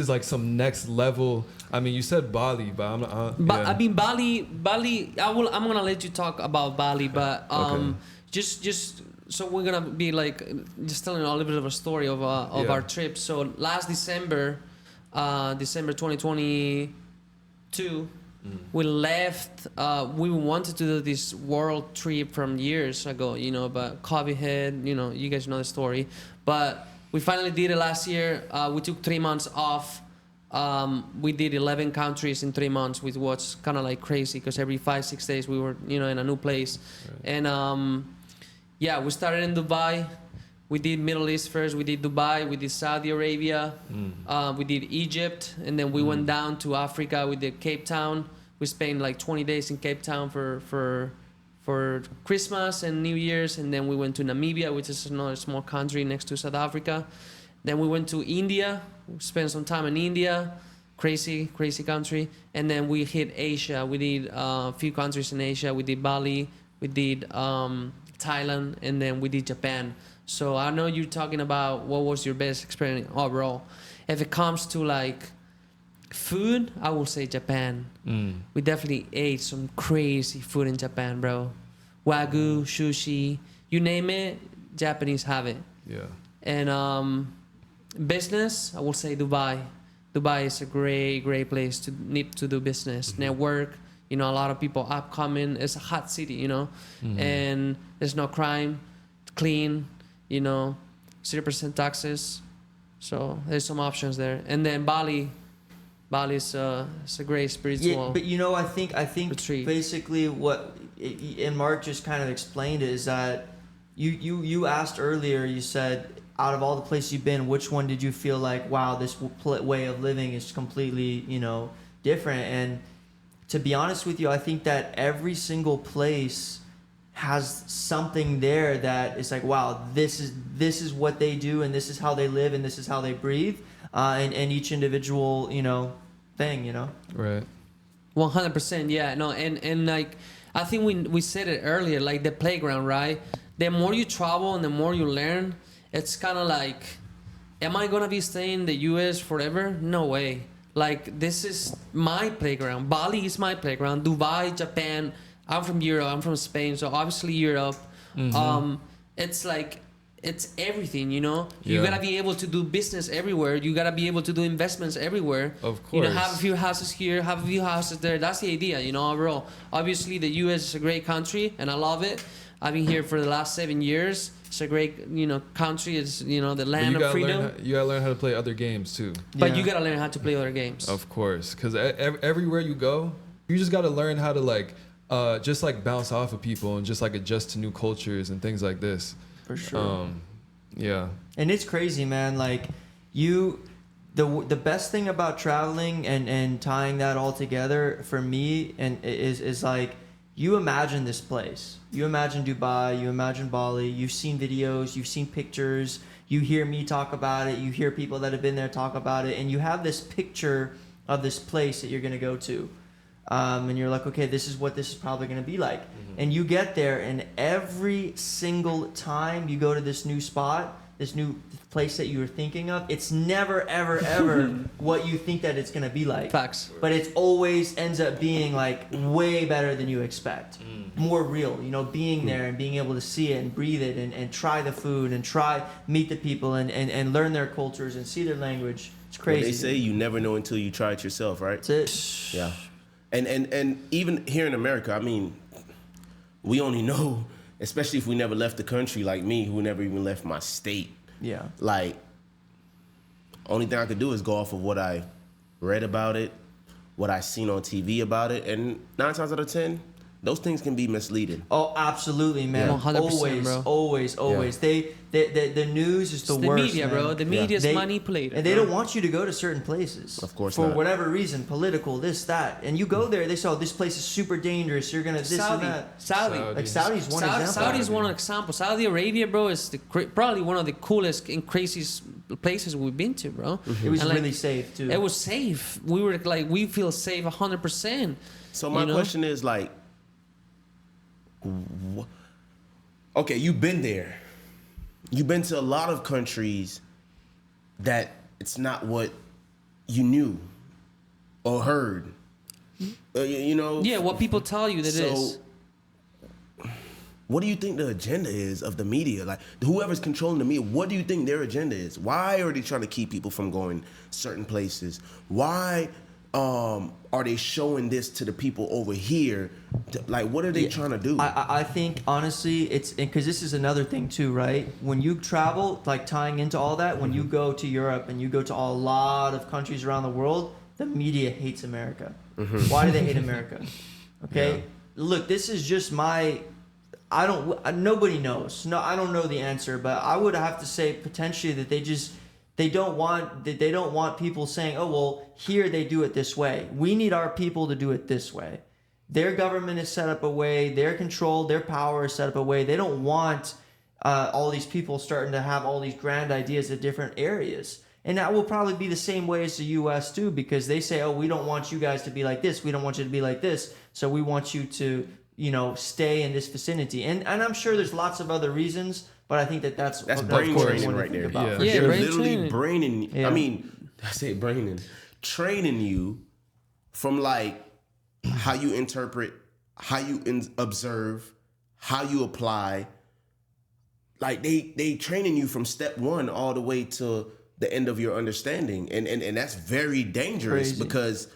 like some next level. I mean, you said Bali, but I'm not. I mean, Bali. I'm gonna let you talk about Bali, but Okay. just so we're gonna be like just telling a little bit of a story of our trip. So last December 2022, we left. We wanted to do this world trip from years ago, but COVID hit. You guys know the story. But we finally did it last year. We took 3 months off. We did 11 countries in 3 months, which was kind of like crazy because every 5-6 days we were, in a new place. Right. And we started in Dubai. We did Middle East first. We did Dubai. We did Saudi Arabia. We did Egypt, and then we went down to Africa. We did Cape Town. We spent like 20 days in Cape Town for Christmas and New Year's, and then we went to Namibia, which is another small country next to South Africa. Then we went to India. We spent some time in India. Crazy country. And then we hit Asia. We did a few countries in Asia. We did Bali. We did Thailand, and then we did Japan. So I know you're talking about what was your best experience overall. If it comes to like food, I will say Japan. We definitely ate some crazy food in Japan, bro. Wagyu, sushi, you name it, Japanese have it. Yeah. And business, I will say Dubai. Dubai is a great place to need to do business, network. A lot of people upcoming. It's a hot city, and there's no crime. clean, 0% taxes. So there's some options there. And then Bali is a great spiritual. Yeah, but I think retreat. Basically what and Marc just kind of explained is that you asked earlier. You said out of all the places you've been, which one did you feel like, wow, this way of living is completely different? And to be honest with you, I think that every single place has something there that is like, wow, this is what they do, and this is how they live, and this is how they breathe, and each individual thing, Right. 100%, yeah. No, and like I think we said it earlier, like the playground, right? The more you travel and the more you learn, it's kind of like, am I gonna be staying in the U.S. forever? No way. Like, this is my playground. Bali is my playground. Dubai, Japan. I'm from Europe. I'm from Spain. So obviously Europe. Mm-hmm. It's like, it's everything, You Yeah. gotta be able to do business everywhere. You gotta be able to do investments everywhere. Of course. Have a few houses here, have a few houses there. That's the idea, overall. Obviously, the U.S. is a great country, and I love it. I've been here for the last 7 years. It's a great, country. It's, the land of freedom. You gotta learn how to play other games too. But you gotta learn how to play other games. Of course, because everywhere you go, you just gotta learn how to just bounce off of people and just adjust to new cultures and things like this. For sure. Yeah. And it's crazy, man. Like the best thing about traveling and tying that all together for me is like, you imagine this place. You imagine Dubai, you imagine Bali, you've seen videos, you've seen pictures, you hear me talk about it, you hear people that have been there talk about it, and you have this picture of this place that you're going to go to. And you're like, okay, this is what this is probably going to be like. Mm-hmm. And you get there, and every single time you go to this new spot, this new place that you were thinking of, it's never, ever, ever what you think that it's going to be like. Facts. But it always ends up being like way better than you expect. More real, being there and being able to see it and breathe it and try the food and meet the people and learn their cultures and see their language. It's crazy. Well, they say you never know until you try it yourself, right? That's it. Yeah. And even here in America, I mean, we only know, especially if we never left the country, like me, who never even left my state. Yeah. Like, only thing I could do is go off of what I read about it, what I seen on TV about it, and 9 times out of 10, those things can be misleading. Oh, absolutely, man. Yeah. 100%, Always. Yeah. The news is the It's worst. the media, man. bro. The media is manipulated. And they don't want you to go to certain places. Of course for not. whatever reason, political, this, that. And you go there, they say, oh, this place is super dangerous. You're going to this and that. Saudi. Like, Saudi's one example. Saudi is one example. Saudi Arabia, bro, is probably one of the coolest and craziest places we've been to, bro. Mm-hmm. It was really safe, too. It was safe. We feel safe 100%. So my question is like, okay, you've been there. You've been to a lot of countries that it's not what you knew or heard. Yeah, what people tell you that it is. What do you think the agenda is of the media? Like, whoever's controlling the media, what do you think their agenda is? Why are they trying to keep people from going certain places? Why are they showing this to the people over here? Like, what are they trying to do? I think, honestly, it's because this is another thing, too, right? When you travel, like tying into all that, when you go to Europe and you go to a lot of countries around the world, the media hates America. Why do they hate America? Okay? Yeah. Look, this is just nobody knows. No, I don't know the answer, but I would have to say potentially that they don't want people saying, oh, well, here they do it this way. We need our people to do it this way. Their government is set up a way, their control, their power is set up a way. They don't want all these people starting to have all these grand ideas of different areas. And that will probably be the same way as the U.S. too, because they say, oh, we don't want you guys to be like this. We don't want you to be like this. So we want you to, stay in this vicinity. And I'm sure there's lots of other reasons, but I think that's brain training right there. Yeah. They're brain literally training. braining. Yeah. I mean, I say braining, training you from like how you interpret, how you observe, how you apply. Like they training you from step 1 all the way to the end of your understanding, and that's very dangerous. Crazy. Because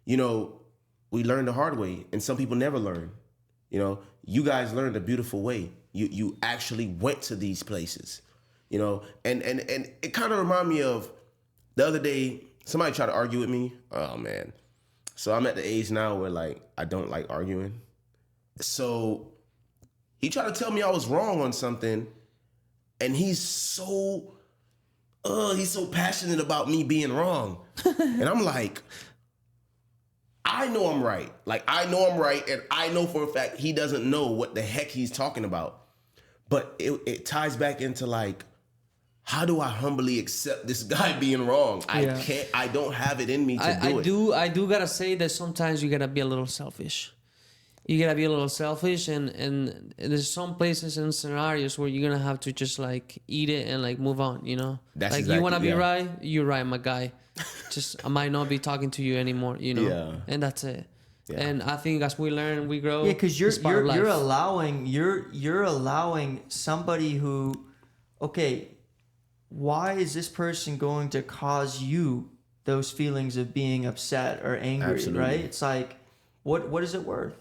we learn the hard way, and some people never learn. You guys learned a beautiful way. you actually went to these places, you know. And it kind of reminded me of the other day. Somebody tried to argue with me. Oh man. So I'm at the age now where like I don't like arguing. So he tried to tell me I was wrong on something, and he's so passionate about me being wrong. And I'm like, I know I'm right. Like, I know I'm right, and I know for a fact he doesn't know what the heck he's talking about. But it ties back into like, how do I humbly accept this guy being wrong? Yeah. I don't have it in me to do it. I do gotta say that sometimes you gotta be a little selfish. You gotta be a little selfish, and there's some places and scenarios where you're gonna have to just like eat it and like move on, you know? That's like exactly, you wanna be yeah. right, you're right, my guy. Just I might not be talking to you anymore, you know? Yeah. And that's it. Yeah. And I think as we learn, we grow. Yeah, because it's part of life. you're allowing somebody who, okay, why is this person going to cause you those feelings of being upset or angry? Absolutely. Right? It's like, what is it worth?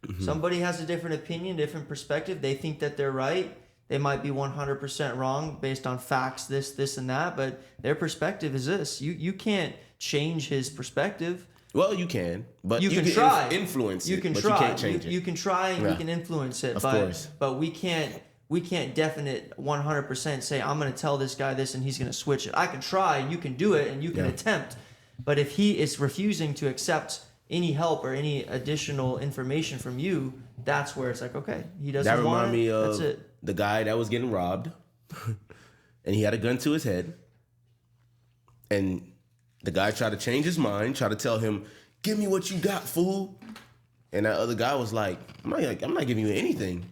Mm-hmm. Somebody has a different opinion, different perspective. They think that they're right. They might be 100% wrong based on facts, this, and that. But their perspective is this. You can't change his perspective. Well, you can, but You can try. influence You it, can but try. you can't change it. You can try and Yeah. you can influence it. Of but course. but we can't definite 100% say I'm going to tell this guy this and he's going to switch it. I can try and you can do it and you can Yeah. attempt. But if he is refusing to accept any help or any additional information from you, that's where it's like, okay, he doesn't That want reminded me it. of That's it. the guy that was getting robbed, and he had a gun to his head, and the guy tried to change his mind, tried to tell him, "Give me what you got, fool." And that other guy was like, I'm not giving you anything.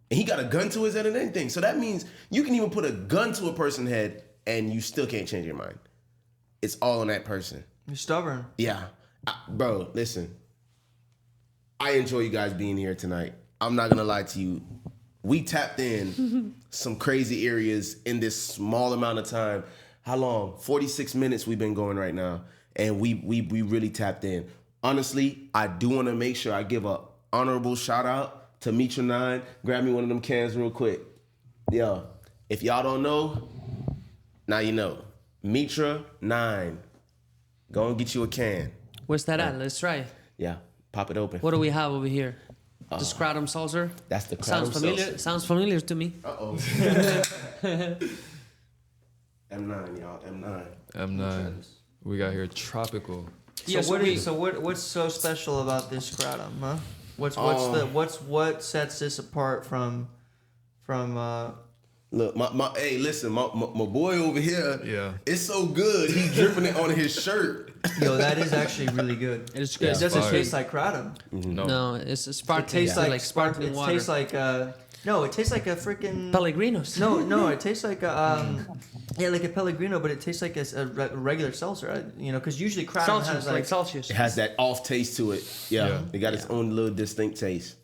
And he got a gun to his head and anything. So that means you can even put a gun to a person's head and you still can't change your mind. It's all on that person. You're stubborn. Yeah. Bro, listen. I enjoy you guys being here tonight. I'm not going to lie to you. We tapped in some crazy areas in this small amount of time. How long? 46 minutes we've been going right now. And we really tapped in. Honestly, I do want to make sure I give a honorable shout out to Mitra 9. Grab me one of them cans real quick. Yo, if y'all don't know, now you know. Mitra 9. Go and get you a can. Where's that at? Let's try. Yeah, pop it open. What do we have over here? The Scratum Seltzer? That's the Sounds Kratom familiar. Seltzer. Sounds familiar to me. Uh-oh. M9, y'all. M9. M9. We got here tropical. What's so special about this kratom, huh? What sets this apart from Look, hey, listen, my boy over here, Yeah. it's so good, he's dripping it on his shirt. Yo, that is actually really good. It's It good. doesn't fire. taste like kratom. No. No, it's sparkling. It tastes like sparkling water. It tastes like no, it tastes like a freaking Pellegrinos. No, it tastes like a like a Pellegrino, but it tastes like a regular seltzer, you know, because usually kratom Celsius, has like Celsius. It has that off taste to it. Yeah, Yeah. it got its own little distinct taste.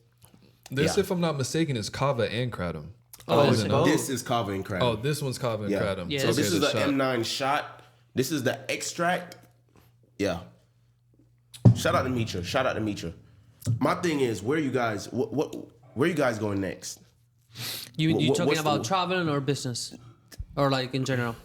This, Yeah. if I'm not mistaken, is kava and kratom. Oh, I is didn't it? know. This is kava and kratom. Oh, this one's kava and Yeah. kratom. Yeah, So this this is the shot. M9 shot. This is the extract. Yeah. Shout out to Mitra. Shout out to Mitra. My thing is, where you guys? Where you guys going next? You What's talking the- about traveling or business, or like in general?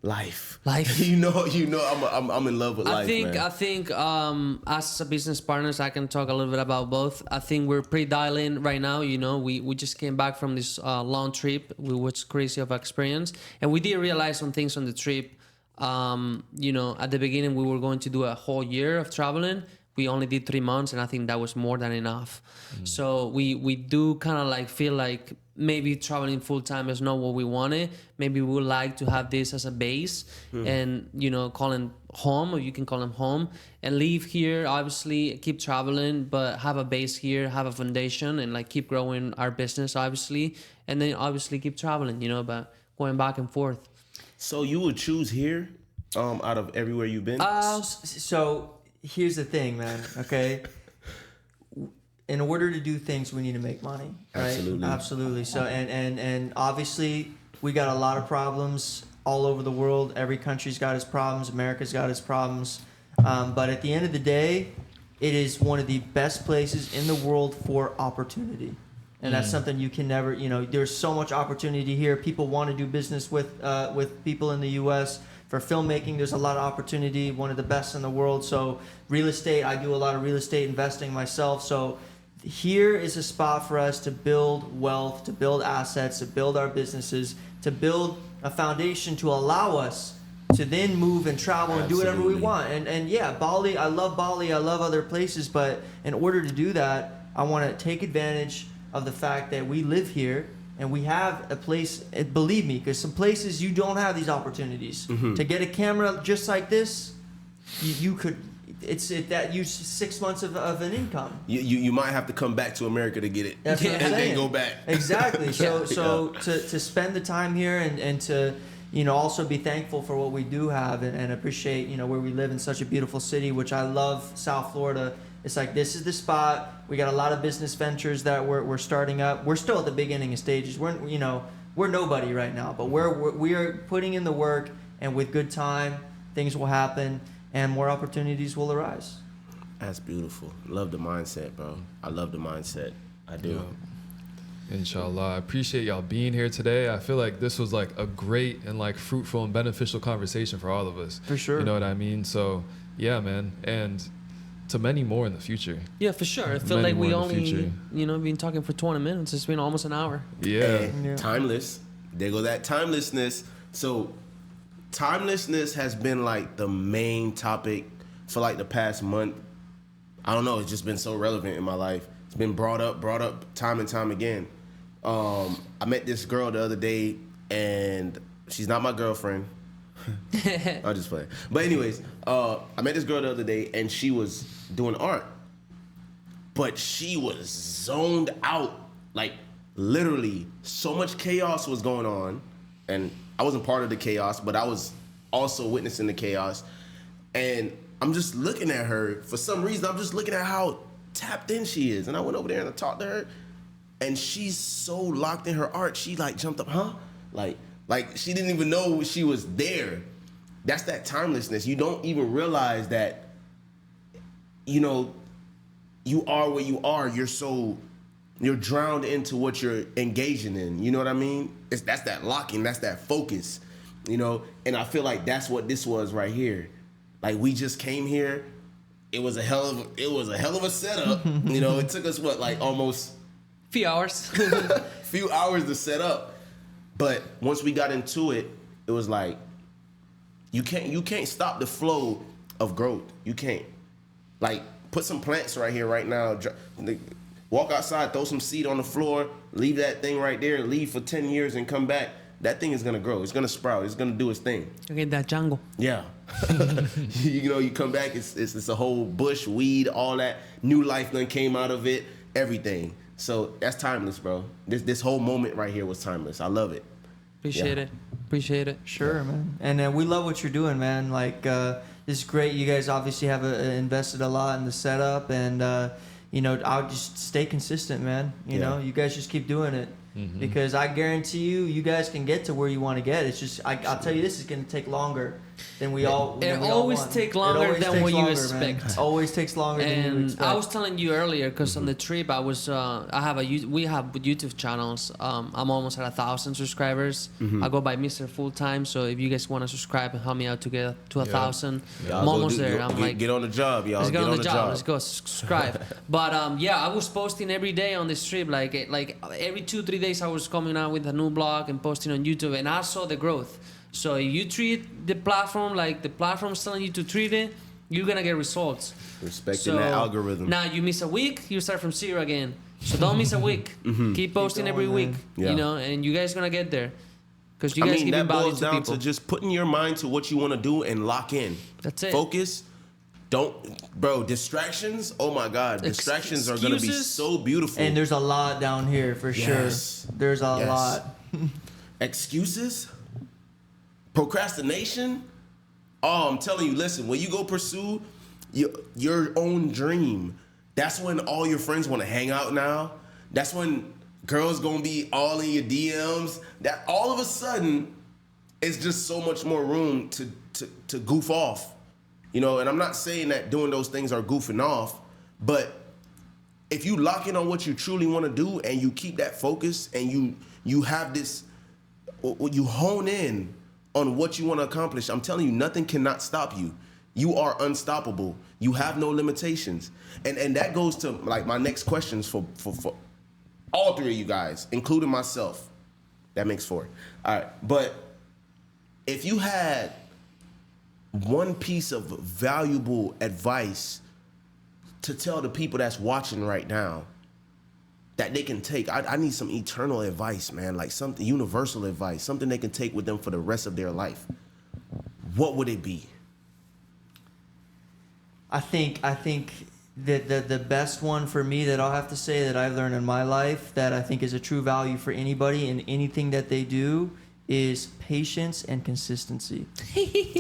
Life. Life. you know. I'm in love with life, man. I think as a business partners, I can talk a little bit about both. I think we're pretty dialed in right now. You know, we just came back from this long trip, which was crazy of experience, and we did realize some things on the trip. You know, at the beginning we were going to do a whole year of traveling. We only did 3 months, and I think that was more than enough. So we do kind of like feel like maybe traveling full time is not what we wanted. Maybe we would like to have this as a base, and you know, call them home, or you can call them home, and leave here. Obviously, keep traveling, but have a base here, have a foundation, and like keep growing our business, obviously, and then obviously keep traveling. You know, but going back and forth. So you would choose here, out of everywhere you've been? So here's the thing, man. Okay, in order to do things, we need to make money, right? Absolutely. So and obviously we got a lot of problems all over the world. Every country's got its problems. America's got its problems. But at the end of the day, it is one of the best places in the world for opportunity. And that's something you can never, there's so much opportunity here. People want to do business with people in the U.S. For filmmaking, there's a lot of opportunity, one of the best in the world. So real estate, I do a lot of real estate investing myself. So here is a spot for us to build wealth, to build assets, to build our businesses, to build a foundation to allow us to then move and travel and do whatever we want. And yeah, Bali, I love other places, but in order to do that, I want to take advantage of the fact that we live here and we have a place, believe me, because some places you don't have these opportunities. To get a camera just like this, you could, that use 6 months of an income. You might have to come back to America to get it. That's what I'm and saying. then go back. Exactly. So to spend the time here and to, also be thankful for what we do have and appreciate, where we live in such a beautiful city, which I love, South Florida. It's like, this is the spot. We got a lot of business ventures that we're starting up. We're still at the beginning stages. We're nobody right now, but we are putting in the work, and with good time, things will happen and more opportunities will arise. That's beautiful. Love the mindset, bro. I love the mindset. I do. Inshallah. I appreciate y'all being here today. I feel like this was like a great and like fruitful and beneficial conversation for all of us. For sure. You know what I mean? So yeah, man. And to many more in the future. Yeah, for sure. I feel like we only, been talking for 20 minutes. It's been almost an hour. Yeah. Timeless. There go that timelessness. So timelessness has been like the main topic for like the past month. I don't know. It's just been so relevant in my life. It's been brought up time and time again. I met this girl the other day, and she's not my girlfriend. I'll just play. But anyways, I met this girl the other day, and she was doing art. But she was zoned out. Like, literally, so much chaos was going on. And I wasn't part of the chaos, but I was also witnessing the chaos. And I'm just looking at her. For some reason, I'm just looking at how tapped in she is. And I went over there and I talked to her. And she's so locked in her art, she like jumped up, huh? Like she didn't even know she was there. That's that timelessness. You don't even realize that, you are where you are. You're drowned into what you're engaging in. You know what I mean? That's that locking, that's that focus, And I feel like that's what this was right here. Like, we just came here. It was a hell of a setup. It took us almost few hours. few hours to set up. But once we got into it, it was like, you can't stop the flow of growth. You can't. Like, put some plants right here right now. Walk outside, throw some seed on the floor, leave that thing right there, leave for 10 years and come back. That thing is gonna grow. It's gonna sprout. It's gonna do its thing. Okay, that jungle. Yeah. You come back, it's a whole bush, weed, all that. New life done came out of it, everything. So that's timeless, bro. This whole moment right here was timeless. I love it. Appreciate it. Sure, man. And we love what you're doing, man. Like, this is great. You guys obviously have invested a lot in the setup, and I'll just stay consistent, man. You know, you guys just keep doing it. Because I guarantee you guys can get to where you want to get. It's just, I'll tell you, this is going to take longer than we all. It always takes longer than what you expect. Man. Always takes longer than you expect. I was telling you earlier, because on the trip we have YouTube channels. I'm almost at 1,000 subscribers. I go by Mr. Full Time. So if you guys want to subscribe and help me out to get to 1,000, I'm almost there. Get on the job, y'all. Let's get on the job. Let's go subscribe. But I was posting every day on this trip. Like every 2-3 days, I was coming out with a new blog and posting on YouTube, and I saw the growth. So if you treat the platform like the platform's telling you to treat it, you're gonna get results. Respecting that algorithm. Now you miss a week, you start from zero again. So don't miss a week. Keep posting every week. And you guys gonna get there. Because you guys giving value to people. That boils down to just putting your mind to what you want to do and lock in. That's it. Focus. Distractions. Oh my God, distractions are gonna be so beautiful. And there's a lot down here for sure. There's a lot. Excuses. Procrastination. Oh, I'm telling you, listen, when you go pursue your own dream, that's when all your friends want to hang out now. That's when girls gonna be all in your DMs. That all of a sudden, it's just so much more room to goof off. And I'm not saying that doing those things are goofing off, but if you lock in on what you truly want to do and you keep that focus and you have this, you hone in on what you want to accomplish, I'm telling you, nothing cannot stop you. You are unstoppable. You have no limitations. And that goes to like my next questions for all three of you guys, including myself. That makes 4. All right. But if you had one piece of valuable advice to tell the people that's watching right now that they can take, I need some eternal advice, man, like something universal advice, something they can take with them for the rest of their life. What would it be? I think that the best one for me that I'll have to say that I've learned in my life that I think is a true value for anybody in anything that they do is patience and consistency.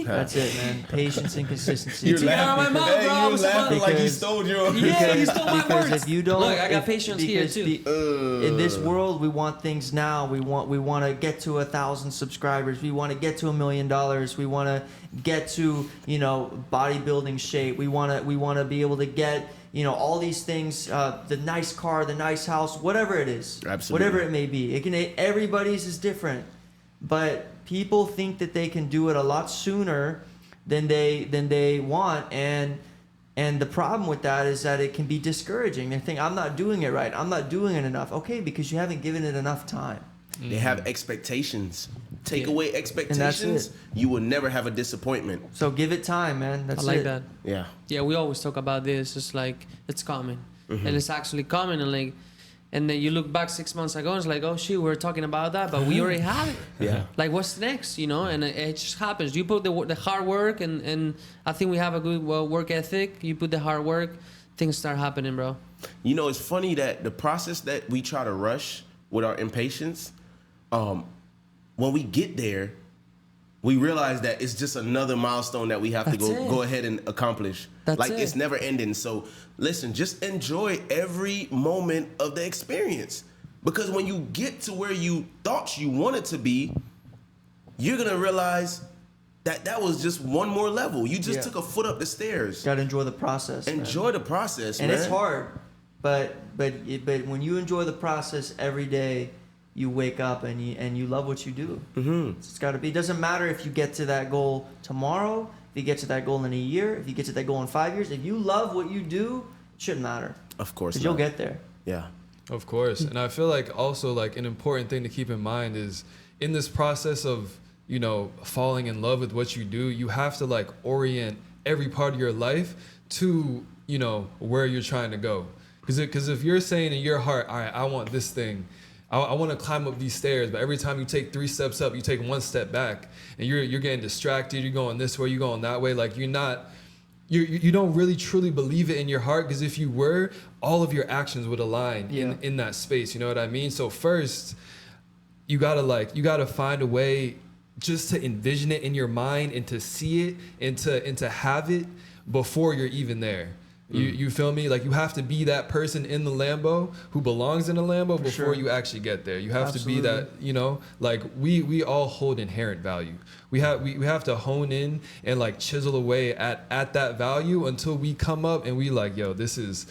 That's it, man. Patience and consistency. You're laughing. You're laughing like you stole your. Yeah, you stole my because words. if you don't, look, I got patience here too. In this world, we want things now. We want to get to 1,000 subscribers. We want to get to $1 million. We want to get to bodybuilding shape. We want to be able to get all these things, the nice car, the nice house, whatever it is. Absolutely. Whatever it may be. Everybody's is different. But people think that they can do it a lot sooner than they want, and the problem with that is that it can be discouraging. They think, I'm not doing it right. I'm not doing it enough. Okay, because you haven't given it enough time. They have expectations. Take away expectations, you will never have a disappointment. So give it time, man. That's I like it. that. Yeah. Yeah, we always talk about this. It's like it's coming, and it's actually coming, and then you look back 6 months ago, and it's like, oh shit, we were talking about that, but we already have it. Yeah. Like, what's next? And it just happens. You put the hard work, and I think we have a good work ethic. You put the hard work, things start happening, bro. It's funny that the process that we try to rush with our impatience, when we get there, we realize that it's just another milestone that we have to go ahead and accomplish. It's never ending. So listen, just enjoy every moment of the experience. Because when you get to where you thought you wanted to be, you're going to realize that was just one more level. You just took a foot up the stairs. Got to enjoy the process. Enjoy the process, and man. it's hard, but when you enjoy the process every day, you wake up and you love what you do. Mm-hmm. It's got to be. It doesn't matter if you get to that goal tomorrow, if you get to that goal in a year, if you get to that goal in 5 years. If you love what you do, it shouldn't matter. Of course, because you'll get there. Yeah. Of course. And I feel like also like an important thing to keep in mind is in this process of, falling in love with what you do, you have to like orient every part of your life to, where you're trying to go. Because if you're saying in your heart, all right, I want this thing, I want to climb up these stairs, but every time you take 3 steps up, you take 1 step back, and you're getting distracted. You're going this way, you're going that way. Like you don't really truly believe it in your heart. Because if you were, all of your actions would align in that space. You know what I mean? So first, you gotta find a way just to envision it in your mind and to see it and to have it before you're even there. You feel me? Like you have to be that person in the Lambo who belongs in the Lambo before you actually get there. You have to be that, like we all hold inherent value. We have to hone in and like chisel away at that value until we come up and we like, yo, this is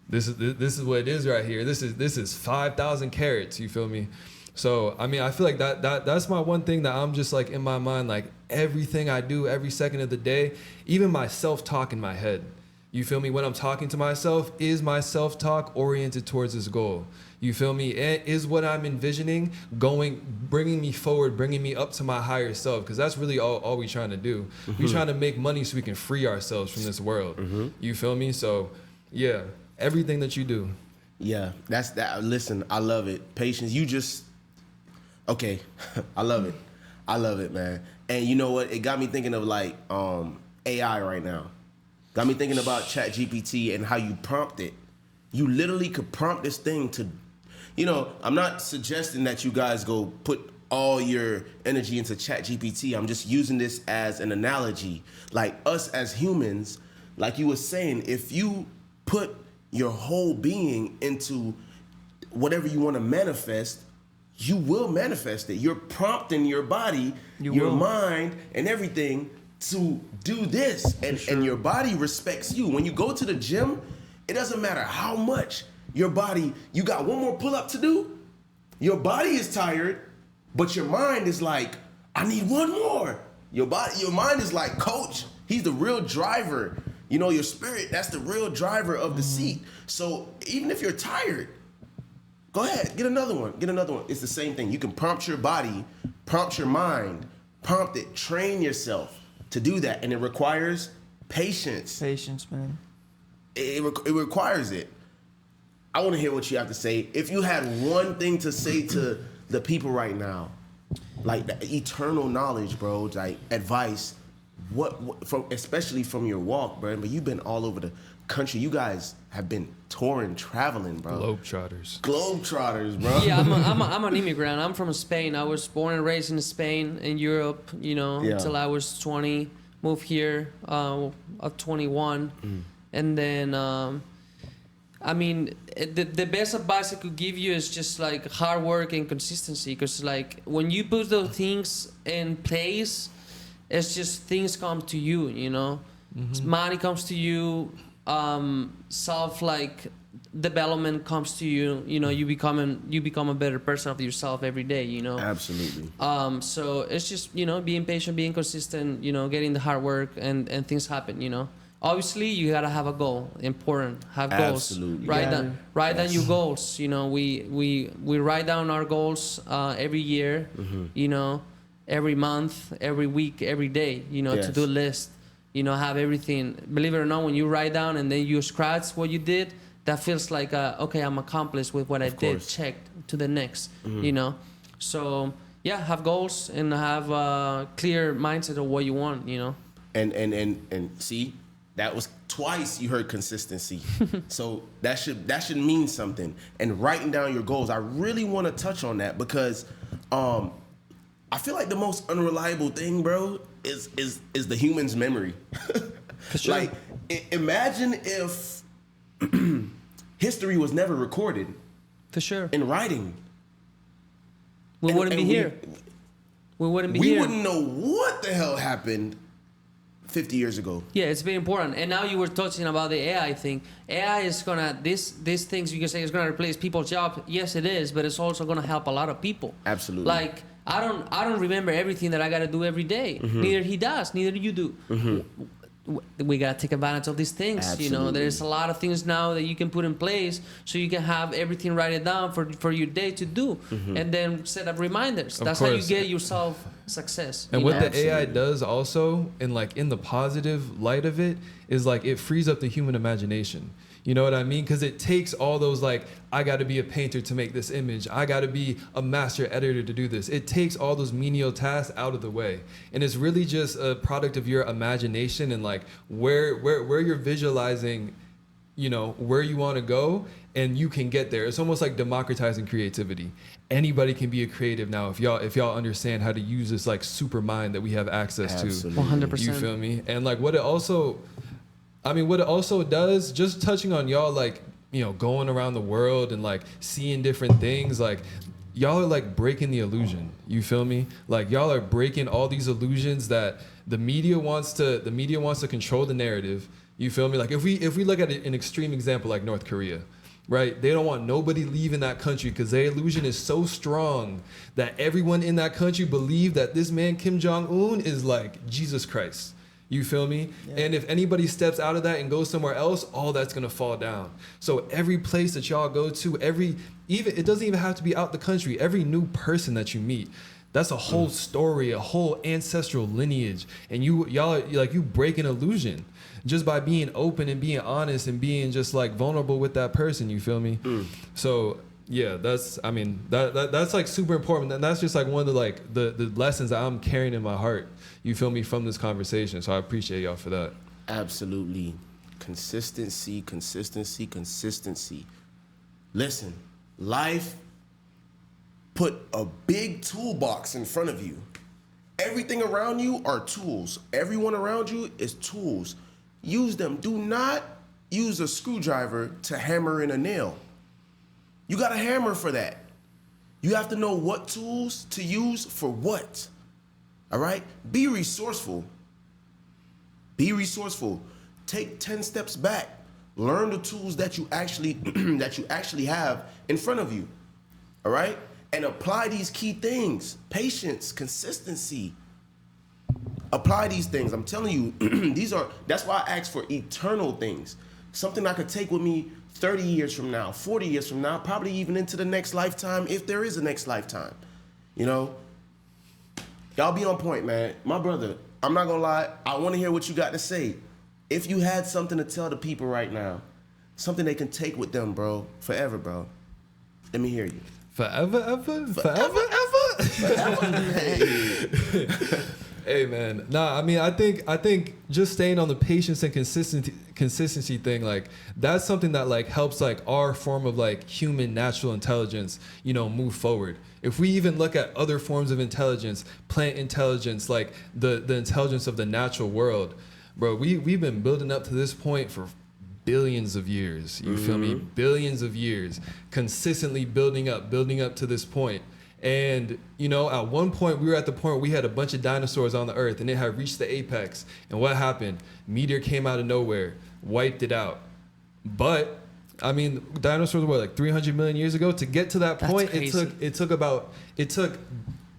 what it is right here. This is 5,000 carats. You feel me? So I mean, I feel like that's my one thing that I'm just like in my mind, like everything I do every second of the day, even my self-talk in my head. You feel me? When I'm talking to myself, is my self-talk oriented towards this goal? You feel me? Is what I'm envisioning bringing me forward, bringing me up to my higher self? Because that's really all we trying to do. Mm-hmm. We trying to make money so we can free ourselves from this world. Mm-hmm. You feel me? So, yeah, everything that you do. Yeah, that's that. Listen, I love it. Patience. Okay, I love it, man. And you know what? It got me thinking of like AI right now. Got me thinking about ChatGPT and how you prompt it. You literally could prompt this thing to, I'm not suggesting that you guys go put all your energy into ChatGPT. I'm just using this as an analogy. Like us as humans, like you were saying, if you put your whole being into whatever you want to manifest, you will manifest it. You're prompting your body, your mind, and everything to do this, and your body respects you. When you go to the gym, it doesn't matter how much your body, you got one more pull-up to do. Your body is tired, but your mind is like, I need one more. Your mind is like, coach, he's the real driver. You know, your spirit, that's the real driver of the seat. So even if you're tired, go ahead, get another one. It's the same thing. You can prompt your body, prompt your mind, prompt it, train yourself to do that. And it requires patience. Patience, man. It requires it. I want to hear what you have to say. If you had one thing to say to the people right now, like the eternal knowledge, bro, like advice, what from, especially from your walk, bro. But you've been all over the country. You guys have been touring, traveling, bro. Globetrotters, bro. Yeah, I'm an immigrant. I'm from Spain. I was born and raised in Spain, in Europe, you know, until I was 20. Moved here at 21. And then, I mean, the best advice I could give you is just like hard work and consistency. Because like when you put those things in place, it's just things come to you, you know. Money comes to you, self like development comes to you. You know, you become a better person of yourself every day, you know. Absolutely. So it's just, you know, being patient, being consistent, you know, getting the hard work and things happen, you know. Obviously, you gotta have a goal. Important. Have goals. Absolutely. Write down your goals. You know, we write down our goals every year. You know, every month, every week, every day. You know, to do a list. You know, have everything. Believe it or not, when you write down and then you scratch what you did, that feels like okay, I'm accomplished with what I did. Check to the next. You know, so yeah, have goals and have a clear mindset of what you want. You know, and see. That was twice you heard consistency. So that should mean something. And writing down your goals, I really want to touch on that because I feel like the most unreliable thing, bro, is the human's memory. For sure. Like imagine if history was never recorded. For sure. In writing. We wouldn't be here. We wouldn't be here. We wouldn't know what the hell happened 50 years ago. Yeah, it's very important. And now you were touching about the AI thing. AI is gonna these things you can say is gonna replace people's job. Yes, it is, but it's also gonna help a lot of people. Absolutely. Like I don't remember everything that I gotta do every day. Neither he does. Neither you do. We gotta take advantage of these things. Absolutely. You know, there's a lot of things now that you can put in place so you can have everything write it down for your day to do, and then set up reminders. That's how you get yourself success. And what know? the AI does also, and like in the positive light of it, is like it frees up the human imagination. You know what I mean? Because it takes all those like, I got to be a painter to make this image. I got to be a master editor to do this. It takes all those menial tasks out of the way. And it's really just a product of your imagination and like where you're visualizing, you know, where you want to go and you can get there. It's almost like democratizing creativity. Anybody can be a creative now if y'all understand how to use this like super mind that we have access to. 100%. You feel me? And like what it also does, just touching on y'all, like, you know, going around the world and like seeing different things, like y'all are like breaking the illusion. You feel me? Like y'all are breaking all these illusions that the media wants to control the narrative. You feel me? Like if we look at an extreme example like North Korea, right? They don't want nobody leaving that country because their illusion is so strong that everyone in that country believe that this man Kim Jong-un is like Jesus Christ. You feel me? Yeah. And if anybody steps out of that and goes somewhere else, all that's gonna fall down. So every place that y'all go to, it doesn't even have to be out the country. Every new person that you meet, that's a whole story, a whole ancestral lineage. And y'all like you break an illusion just by being open and being honest and being just like vulnerable with that person. You feel me? So yeah, that's like super important, and that's just like one of the like the lessons that I'm carrying in my heart. You feel me, from this conversation. So I appreciate y'all for that. Absolutely, consistency. Listen, life put a big toolbox in front of you. Everything around you are tools. Everyone around you is tools. Use them. Do not use a screwdriver to hammer in a nail. You got a hammer for that. You have to know what tools to use for what. All right? Be resourceful. Be resourceful. Take 10 steps back. Learn the tools that you actually have in front of you. All right? And apply these key things. Patience, consistency. Apply these things. I'm telling you, that's why I ask for eternal things. Something I could take with me 30 years from now, 40 years from now, probably even into the next lifetime, if there is a next lifetime. You know? Y'all be on point, man. My brother, I'm not gonna lie, I wanna hear what you got to say. If you had something to tell the people right now, something they can take with them, bro, forever, bro. Let me hear you. Forever, ever? Forever, ever? Hey, man. Nah, I mean, I think just staying on the patience and consistency thing, like, that's something that, like, helps, like, our form of, like, human natural intelligence, you know, move forward. If we even look at other forms of intelligence, plant intelligence, like the intelligence of the natural world, bro, we've been building up to this point for billions of years. You feel me? Billions of years, consistently building up to this point. And, you know, at one point, we were at the point where we had a bunch of dinosaurs on the earth and it had reached the apex. And what happened? Meteor came out of nowhere, wiped it out. But, I mean, dinosaurs were like 300 million years ago. To get to that point, it took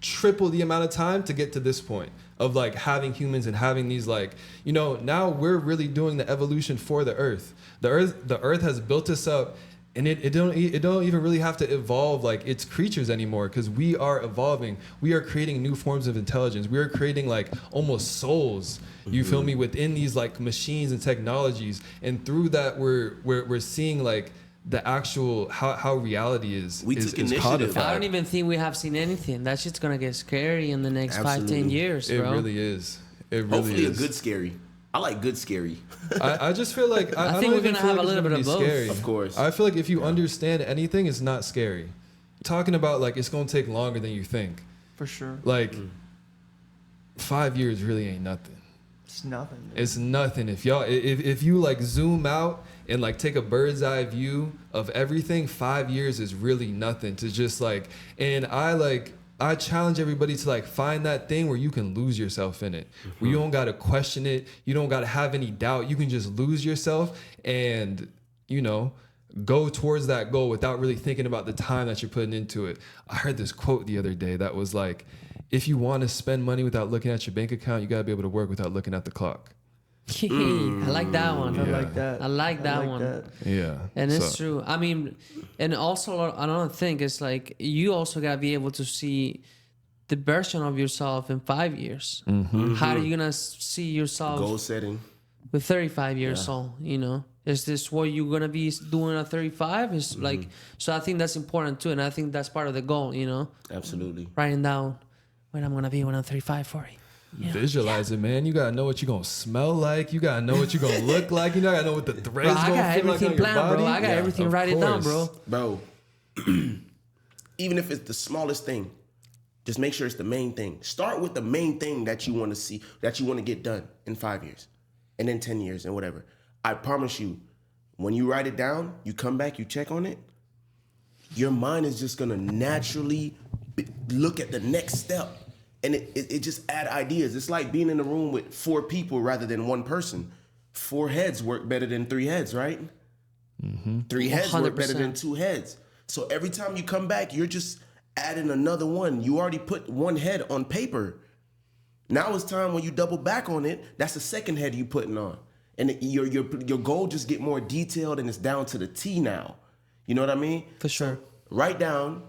triple the amount of time to get to this point of, like, having humans and having these, like, you know, now we're really doing the evolution for the earth. The earth has built us up. And it don't even really have to evolve like its creatures anymore, because we are evolving. We are creating new forms of intelligence. We are creating, like, almost souls. You feel me? Within these, like, machines and technologies, and through that we're seeing, like, the actual how reality is. We took initiative. Codified. I don't even think we have seen anything. That shit's gonna get scary in the next 5-10 years, bro. It really is. It really Hopefully is. a good scary. I like good scary. I just feel like I think we're gonna have a little bit of both. Scary. Of course. I feel like if you understand anything, it's not scary. Talking about, like, it's gonna take longer than you think. For sure. Like 5 years really ain't nothing. It's nothing. Dude. It's nothing. If you like zoom out and, like, take a bird's eye view of everything, 5 years is really nothing to just, like, and I challenge everybody to, like, find that thing where you can lose yourself in it, where you don't got to question it. You don't got to have any doubt. You can just lose yourself and, you know, go towards that goal without really thinking about the time that you're putting into it. I heard this quote the other day that was like, if you want to spend money without looking at your bank account, you got to be able to work without looking at the clock. I like that one. I like that. I like that one. That. Yeah. And it's true. I mean, and also another thing is, like, you also gotta be able to see the version of yourself in 5 years. How are you gonna see yourself Goal setting. with 35 years old? You know, is this what you're gonna be doing at 35? Is like, so I think that's important too, and I think that's part of the goal. You know, Absolutely. writing down when I'm gonna be when I'm 35, 40. Yeah. Visualize it, man. You gotta know what you're gonna smell like. You gotta know what you're gonna look like. You gotta know what the threads Bro, I gonna got feel like everything on your planned, body. bro. I got everything. Of Write it down, course. bro. Even if it's the smallest thing, just make sure it's the main thing. Start with the main thing that you want to see, that you want to get done in 5 years, and then 10 years, and whatever. I promise you, when you write it down, you come back, you check on it, your mind is just gonna naturally look at the next step. And it just add ideas. It's like being in a room with 4 people rather than 1 person. 4 heads work better than 3 heads, right? 3 heads work better than 2 heads. So every time you come back, you're just adding another one. You already put 1 head on paper. Now it's time when you double back on it, that's the second head you putting on. And your goal just get more detailed, and it's down to the T now. You know what I mean? For sure. So write down.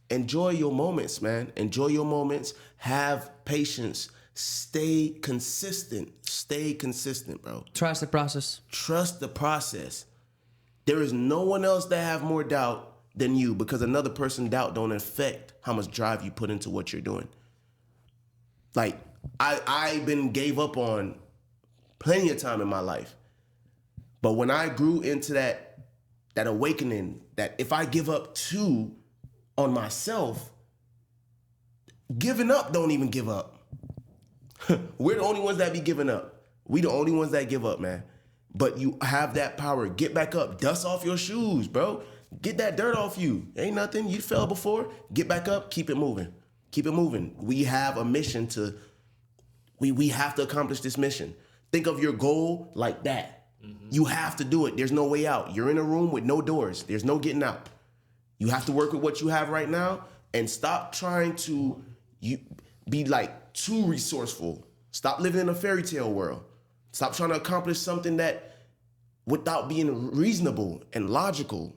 Enjoy your moments, man. Enjoy your moments. Have patience. Stay consistent. Stay consistent, bro. Trust the process. Trust the process. There is no one else that have more doubt than you, because another person's doubt don't affect how much drive you put into what you're doing. Like, I gave up on plenty of time in my life. But when I grew into that awakening, that if I give up too on myself, giving up don't even give up. We're the only ones that be giving up. We the only ones that give up, man. But you have that power. Get back up. Dust off your shoes, bro. Get that dirt off you. Ain't nothing. You fell before. Get back up. Keep it moving. Keep it moving. We have a mission we have to accomplish this mission. Think of your goal like that. You have to do it. There's no way out. You're in a room with no doors. There's no getting out. You have to work with what you have right now and stop trying to be like too resourceful. Stop living in a fairy tale world. Stop trying to accomplish something that without being reasonable and logical.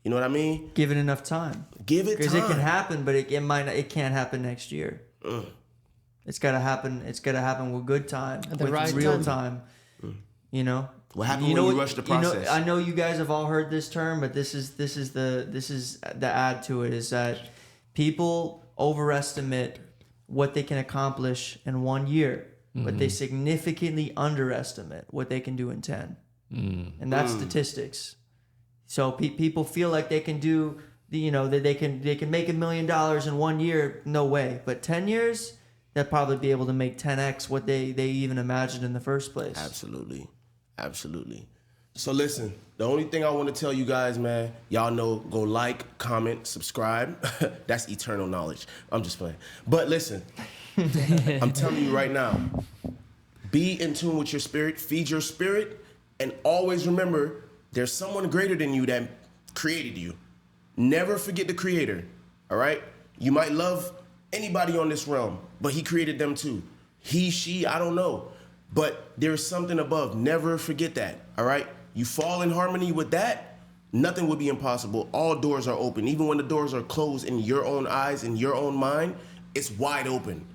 You know what I mean? Give it enough time. Give it time. Because it can happen, but it might not, it can't happen next year. It's gotta happen. It's gotta happen with good time, At the with right real time. You know. What happened when you rush the process? I know you guys have all heard this term, but this is the add to it is that people overestimate what they can accomplish in 1 year, but they significantly underestimate what they can do in 10. And that's statistics. So people feel like they can do, that they can make $1 million in 1 year. No way. But 10 years, they'll probably be able to make 10x what they even imagined in the first place. Absolutely. So listen, the only thing I want to tell you guys, man, y'all know, go like, comment, subscribe. That's eternal knowledge. I'm just playing. But listen, I'm telling you right now, be in tune with your spirit, feed your spirit, and always remember there's someone greater than you that created you. Never forget the creator, all right? You might love anybody on this realm, but he created them too. He, she, I don't know. But there's something above. Never forget that, all right? You fall in harmony with that, nothing will be impossible. All doors are open. Even when the doors are closed in your own eyes, in your own mind, it's wide open.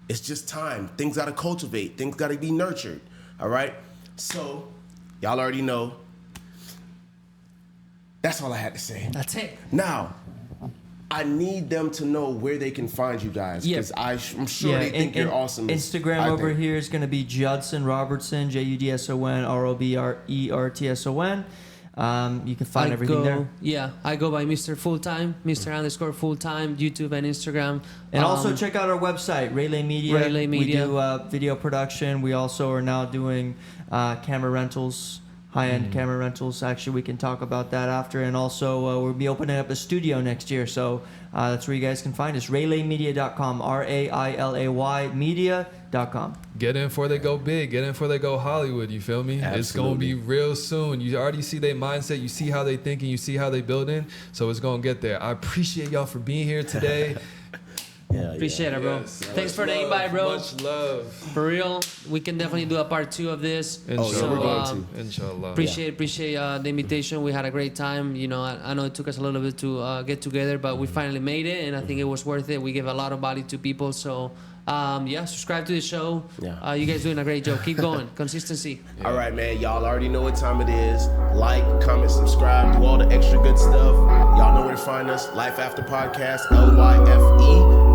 It's just time. Things got to cultivate. Things got to be nurtured, all right? So, y'all already know. That's all I had to say. That's it. Now, I need them to know where they can find you guys, because I'm sure they think you're awesome. Instagram over here is going to be Judson Robertson, Judson Robertson. You can find everything there. Yeah, I go by Mr. Fulltime, Mr. _Fulltime, YouTube and Instagram. And also check out our website, Railay Media. Railay Media. We do video production. We also are now doing camera rentals. High-end camera rentals. Actually, we can talk about that after. And also, we'll be opening up a studio next year. So that's where you guys can find us. RailayMedia.com. RAILAY media.com. Get in before they go big. Get in before they go Hollywood. You feel me? Absolutely. It's going to be real soon. You already see their mindset. You see how they thinking. You see how they building. So it's going to get there. I appreciate y'all for being here today. Appreciate it, bro. Yes. Thanks for the invite, bro. Much love. For real, we can definitely do a part 2 of this. Inshallah. we're going to. Inshallah. Appreciate the invitation. We had a great time. I know it took us a little bit to get together, but we finally made it, and I think it was worth it. We gave a lot of value to people. So, subscribe to the show. Yeah. You guys doing a great job. Keep going. Consistency. All right, man. Y'all already know what time it is. Like, comment, subscribe, do all the extra good stuff. Y'all know where to find us. Lyfe After Podcast, LYFE.